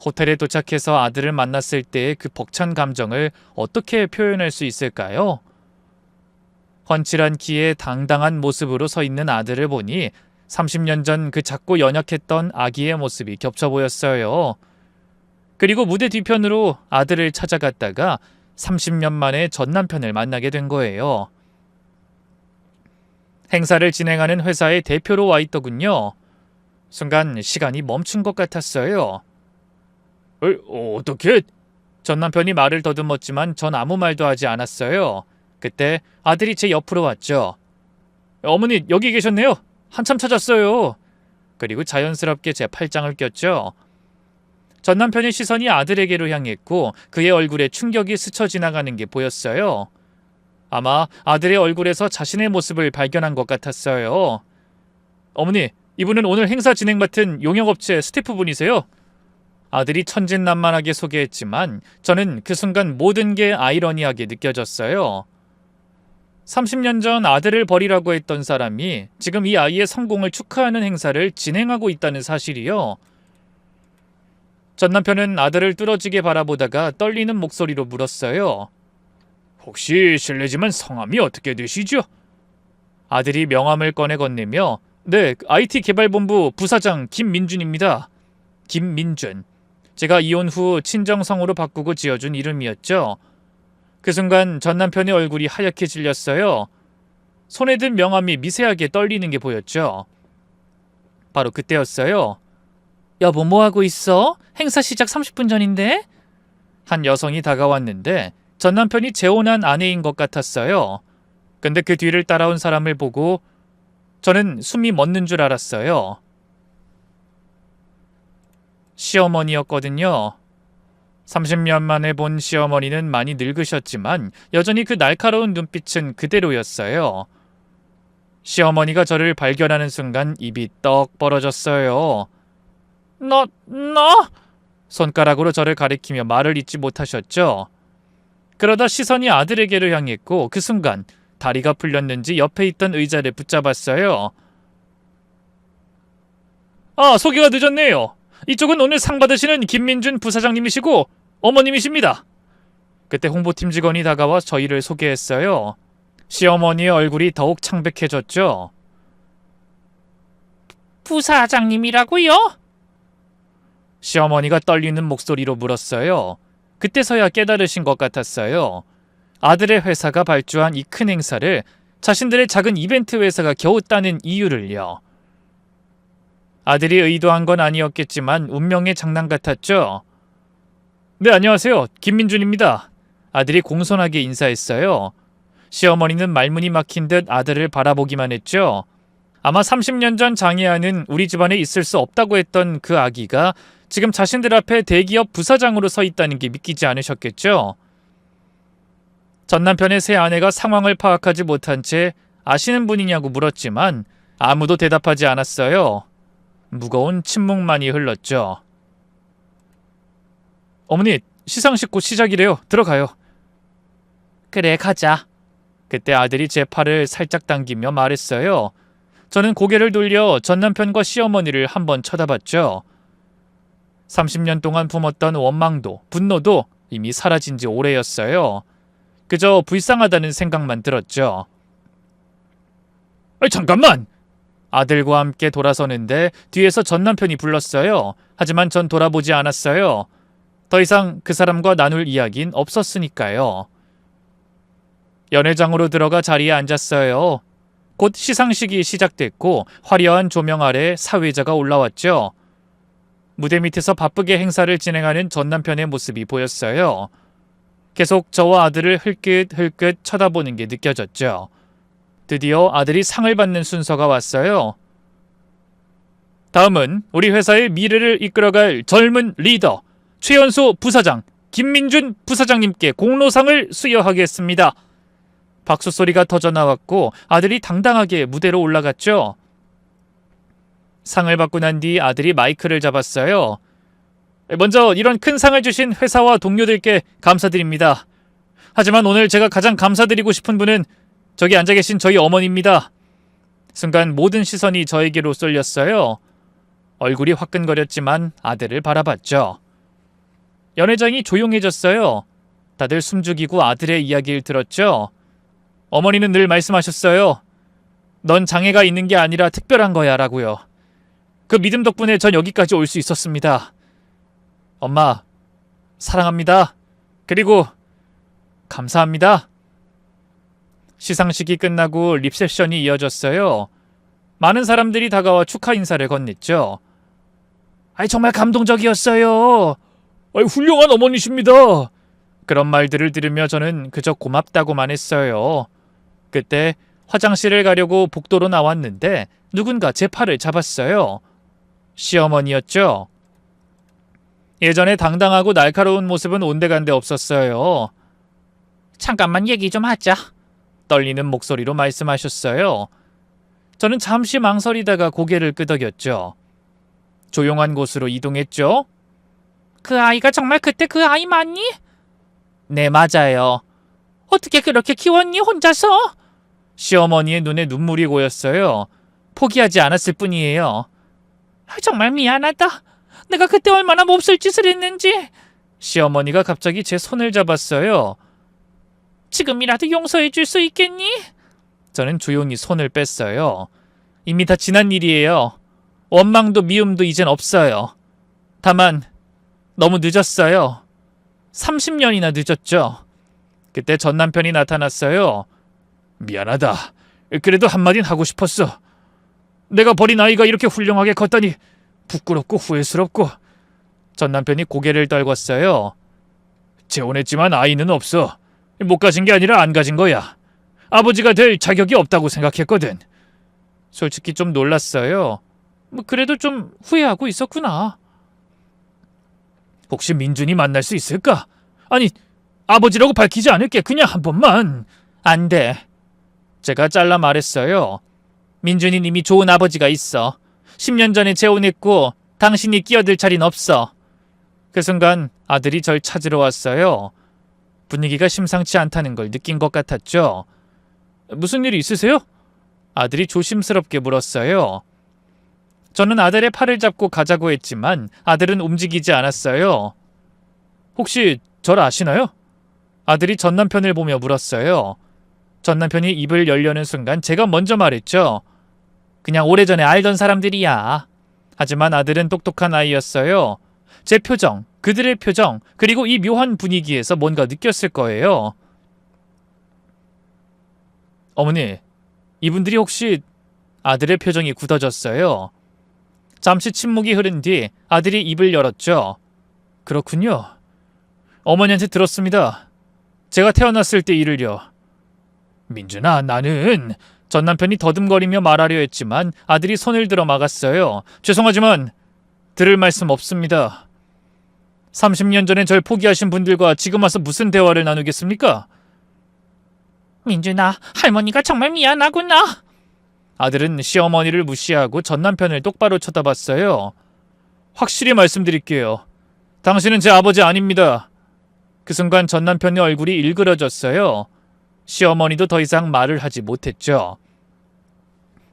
호텔에 도착해서 아들을 만났을 때의 그 벅찬 감정을 어떻게 표현할 수 있을까요? 훤칠한 키에 당당한 모습으로 서 있는 아들을 보니 30년 전 그 작고 연약했던 아기의 모습이 겹쳐 보였어요. 그리고 무대 뒤편으로 아들을 찾아갔다가 30년 만에 전 남편을 만나게 된 거예요. 행사를 진행하는 회사의 대표로 와 있더군요. 순간 시간이 멈춘 것 같았어요. 어떻게? 전 남편이 말을 더듬었지만 전 아무 말도 하지 않았어요. 그때 아들이 제 옆으로 왔죠. 어머니, 여기 계셨네요. 한참 찾았어요. 그리고 자연스럽게 제 팔짱을 꼈죠. 전 남편의 시선이 아들에게로 향했고 그의 얼굴에 충격이 스쳐 지나가는 게 보였어요. 아마 아들의 얼굴에서 자신의 모습을 발견한 것 같았어요. 어머니, 이분은 오늘 행사 진행 맡은 용역업체 스태프분이세요? 아들이 천진난만하게 소개했지만 저는 그 순간 모든 게 아이러니하게 느껴졌어요. 30년 전 아들을 버리라고 했던 사람이 지금 이 아이의 성공을 축하하는 행사를 진행하고 있다는 사실이요. 전 남편은 아들을 뚫어지게 바라보다가 떨리는 목소리로 물었어요. 혹시 실례지만 성함이 어떻게 되시죠? 아들이 명함을 꺼내 건네며 네, IT개발본부 부사장 김민준입니다. 김민준. 제가 이혼 후 친정성으로 바꾸고 지어준 이름이었죠. 그 순간 전 남편의 얼굴이 하얗게 질렸어요. 손에 든 명함이 미세하게 떨리는 게 보였죠. 바로 그때였어요. 여보, 뭐하고 있어? 행사 시작 30분 전인데? 한 여성이 다가왔는데 전 남편이 재혼한 아내인 것 같았어요. 근데 그 뒤를 따라온 사람을 보고 저는 숨이 멎는 줄 알았어요. 시어머니였거든요. 30년 만에 본 시어머니는 많이 늙으셨지만 여전히 그 날카로운 눈빛은 그대로였어요. 시어머니가 저를 발견하는 순간 입이 떡 벌어졌어요. 너? 손가락으로 저를 가리키며 말을 잇지 못하셨죠. 그러다 시선이 아들에게로 향했고 그 순간 다리가 풀렸는지 옆에 있던 의자를 붙잡았어요. 아, 소개가 늦었네요. 이쪽은 오늘 상 받으시는 김민준 부사장님이시고 어머님이십니다. 그때 홍보팀 직원이 다가와 저희를 소개했어요. 시어머니의 얼굴이 더욱 창백해졌죠. 부사장님이라고요? 시어머니가 떨리는 목소리로 물었어요. 그때서야 깨달으신 것 같았어요. 아들의 회사가 발주한 이 큰 행사를 자신들의 작은 이벤트 회사가 겨우 따는 이유를요. 아들이 의도한 건 아니었겠지만 운명의 장난 같았죠. 네, 안녕하세요. 김민준입니다. 아들이 공손하게 인사했어요. 시어머니는 말문이 막힌 듯 아들을 바라보기만 했죠. 아마 30년 전 장애아는 우리 집안에 있을 수 없다고 했던 그 아기가 지금 자신들 앞에 대기업 부사장으로 서 있다는 게 믿기지 않으셨겠죠. 전 남편의 새 아내가 상황을 파악하지 못한 채 아시는 분이냐고 물었지만 아무도 대답하지 않았어요. 무거운 침묵만이 흘렀죠. 어머니, 시상식 곧 시작이래요. 들어가요. 그래, 가자. 그때 아들이 제 팔을 살짝 당기며 말했어요. 저는 고개를 돌려 전 남편과 시어머니를 한번 쳐다봤죠. 30년 동안 품었던 원망도, 분노도 이미 사라진 지 오래였어요. 그저 불쌍하다는 생각만 들었죠. 잠깐만! 아들과 함께 돌아서는데 뒤에서 전 남편이 불렀어요. 하지만 전 돌아보지 않았어요. 더 이상 그 사람과 나눌 이야기는 없었으니까요. 연회장으로 들어가 자리에 앉았어요. 곧 시상식이 시작됐고 화려한 조명 아래 사회자가 올라왔죠. 무대 밑에서 바쁘게 행사를 진행하는 전 남편의 모습이 보였어요. 계속 저와 아들을 흘끗흘끗 쳐다보는 게 느껴졌죠. 드디어 아들이 상을 받는 순서가 왔어요. 다음은 우리 회사의 미래를 이끌어갈 젊은 리더 최연소 부사장 김민준 부사장님께 공로상을 수여하겠습니다. 박수 소리가 터져나왔고 아들이 당당하게 무대로 올라갔죠. 상을 받고 난 뒤 아들이 마이크를 잡았어요. 먼저 이런 큰 상을 주신 회사와 동료들께 감사드립니다. 하지만 오늘 제가 가장 감사드리고 싶은 분은 저기 앉아 계신 저희 어머니입니다. 순간 모든 시선이 저에게로 쏠렸어요. 얼굴이 화끈거렸지만 아들을 바라봤죠. 연회장이 조용해졌어요. 다들 숨죽이고 아들의 이야기를 들었죠. 어머니는 늘 말씀하셨어요. 넌 장애가 있는 게 아니라 특별한 거야 라고요. 그 믿음 덕분에 전 여기까지 올 수 있었습니다. 엄마, 사랑합니다. 그리고 감사합니다. 시상식이 끝나고 리셉션이 이어졌어요. 많은 사람들이 다가와 축하 인사를 건넸죠. 정말 감동적이었어요. 훌륭한 어머니십니다. 그런 말들을 들으며 저는 그저 고맙다고만 했어요. 그때 화장실을 가려고 복도로 나왔는데 누군가 제 팔을 잡았어요. 시어머니였죠. 예전에 당당하고 날카로운 모습은 온데간데 없었어요. 잠깐만 얘기 좀 하자. 떨리는 목소리로 말씀하셨어요. 저는 잠시 망설이다가 고개를 끄덕였죠. 조용한 곳으로 이동했죠. 그 아이가 정말 그때 그 아이 맞니? 네, 맞아요. 어떻게 그렇게 키웠니 혼자서? 시어머니의 눈에 눈물이 고였어요. 포기하지 않았을 뿐이에요. 정말 미안하다. 내가 그때 얼마나 몹쓸 짓을 했는지. 시어머니가 갑자기 제 손을 잡았어요. 지금이라도 용서해 줄 수 있겠니? 저는 조용히 손을 뺐어요. 이미 다 지난 일이에요. 원망도 미움도 이젠 없어요. 다만 너무 늦었어요. 30년이나 늦었죠. 그때 전 남편이 나타났어요. 미안하다. 그래도 한마디는 하고 싶었어. 내가 버린 아이가 이렇게 훌륭하게 컸다니 부끄럽고 후회스럽고. 전 남편이 고개를 떨궜어요. 재혼했지만 아이는 없어. 못 가진 게 아니라 안 가진 거야. 아버지가 될 자격이 없다고 생각했거든. 솔직히 좀 놀랐어요. 그래도 좀 후회하고 있었구나. 혹시 민준이 만날 수 있을까? 아니, 아버지라고 밝히지 않을게. 그냥 한 번만. 안 돼. 제가 잘라 말했어요. 민준이 이미 좋은 아버지가 있어. 10년 전에 재혼했고 당신이 끼어들 자리는 없어. 그 순간 아들이 절 찾으러 왔어요. 분위기가 심상치 않다는 걸 느낀 것 같았죠. 무슨 일이 있으세요? 아들이 조심스럽게 물었어요. 저는 아들의 팔을 잡고 가자고 했지만 아들은 움직이지 않았어요. 혹시 절 아시나요? 아들이 전 남편을 보며 물었어요. 전 남편이 입을 열려는 순간 제가 먼저 말했죠. 그냥 오래전에 알던 사람들이야. 하지만 아들은 똑똑한 아이였어요. 제 표정, 그들의 표정, 그리고 이 묘한 분위기에서 뭔가 느꼈을 거예요. 어머니, 이분들이 혹시... 아들의 표정이 굳어졌어요. 잠시 침묵이 흐른 뒤 아들이 입을 열었죠. 그렇군요. 어머니한테 들었습니다. 제가 태어났을 때 일을요. 민준아, 나는... 전 남편이 더듬거리며 말하려 했지만 아들이 손을 들어 막았어요. 죄송하지만 들을 말씀 없습니다. 30년 전에 절 포기하신 분들과 지금 와서 무슨 대화를 나누겠습니까? 민준아, 할머니가 정말 미안하구나. 아들은 시어머니를 무시하고 전 남편을 똑바로 쳐다봤어요. 확실히 말씀드릴게요. 당신은 제 아버지 아닙니다. 그 순간 전 남편의 얼굴이 일그러졌어요. 시어머니도 더 이상 말을 하지 못했죠.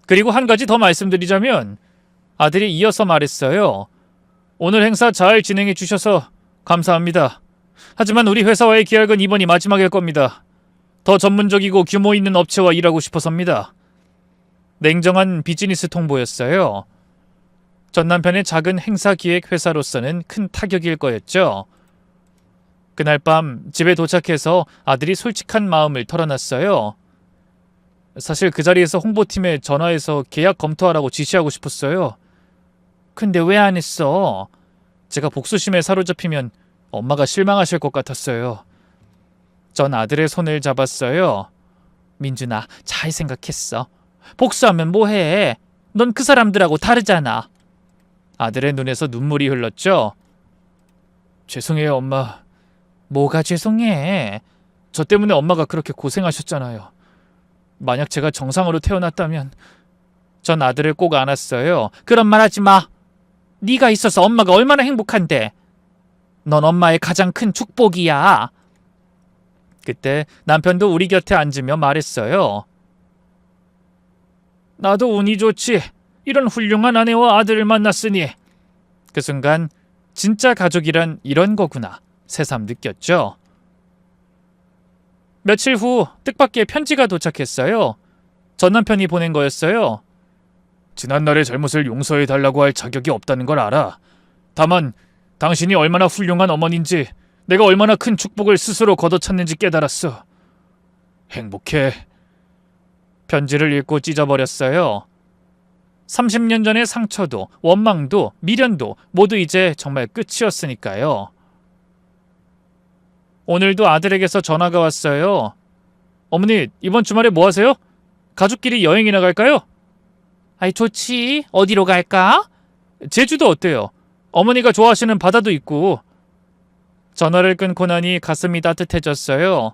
그리고 한 가지 더 말씀드리자면 아들이 이어서 말했어요. 오늘 행사 잘 진행해 주셔서 감사합니다. 하지만 우리 회사와의 계약은 이번이 마지막일 겁니다. 더 전문적이고 규모 있는 업체와 일하고 싶어서입니다. 냉정한 비즈니스 통보였어요. 전 남편의 작은 행사 기획 회사로서는 큰 타격일 거였죠. 그날 밤 집에 도착해서 아들이 솔직한 마음을 털어놨어요. 사실 그 자리에서 홍보팀에 전화해서 계약 검토하라고 지시하고 싶었어요. 근데 왜 안 했어? 제가 복수심에 사로잡히면 엄마가 실망하실 것 같았어요. 전 아들의 손을 잡았어요. 민준아, 잘 생각했어. 복수하면 뭐해? 넌 그 사람들하고 다르잖아. 아들의 눈에서 눈물이 흘렀죠. 죄송해요, 엄마. 뭐가 죄송해? 저 때문에 엄마가 그렇게 고생하셨잖아요. 만약 제가 정상으로 태어났다면... 전 아들을 꼭 안았어요. 그런 말 하지 마. 네가 있어서 엄마가 얼마나 행복한데. 넌 엄마의 가장 큰 축복이야. 그때 남편도 우리 곁에 앉으며 말했어요. 나도 운이 좋지. 이런 훌륭한 아내와 아들을 만났으니. 그 순간 진짜 가족이란 이런 거구나 새삼 느꼈죠. 며칠 후 뜻밖의 편지가 도착했어요. 전 남편이 보낸 거였어요. 지난날의 잘못을 용서해달라고 할 자격이 없다는 걸 알아. 다만 당신이 얼마나 훌륭한 어머니인지, 내가 얼마나 큰 축복을 스스로 걷어찼는지 깨달았어. 행복해. 편지를 읽고 찢어버렸어요. 30년 전의 상처도 원망도 미련도 모두 이제 정말 끝이었으니까요. 오늘도 아들에게서 전화가 왔어요. 어머니, 이번 주말에 뭐 하세요? 가족끼리 여행이나 갈까요? 아이, 좋지. 어디로 갈까? 제주도 어때요? 어머니가 좋아하시는 바다도 있고. 전화를 끊고 나니 가슴이 따뜻해졌어요.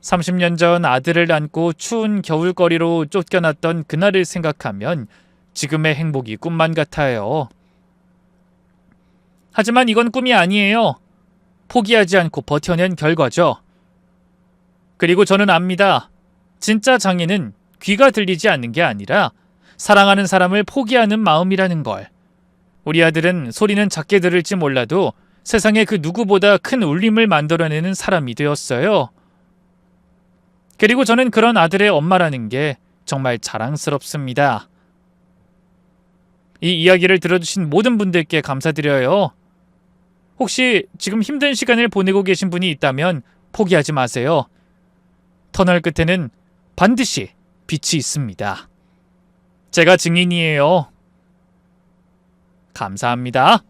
30년 전 아들을 안고 추운 겨울거리로 쫓겨났던 그날을 생각하면 지금의 행복이 꿈만 같아요. 하지만 이건 꿈이 아니에요. 포기하지 않고 버텨낸 결과죠. 그리고 저는 압니다. 진짜 장애는 귀가 들리지 않는 게 아니라 사랑하는 사람을 포기하는 마음이라는 걸. 우리 아들은 소리는 작게 들을지 몰라도 세상에 그 누구보다 큰 울림을 만들어내는 사람이 되었어요. 그리고 저는 그런 아들의 엄마라는 게 정말 자랑스럽습니다. 이 이야기를 들어주신 모든 분들께 감사드려요. 혹시 지금 힘든 시간을 보내고 계신 분이 있다면 포기하지 마세요. 터널 끝에는 반드시 빛이 있습니다. 제가 증인이에요. 감사합니다.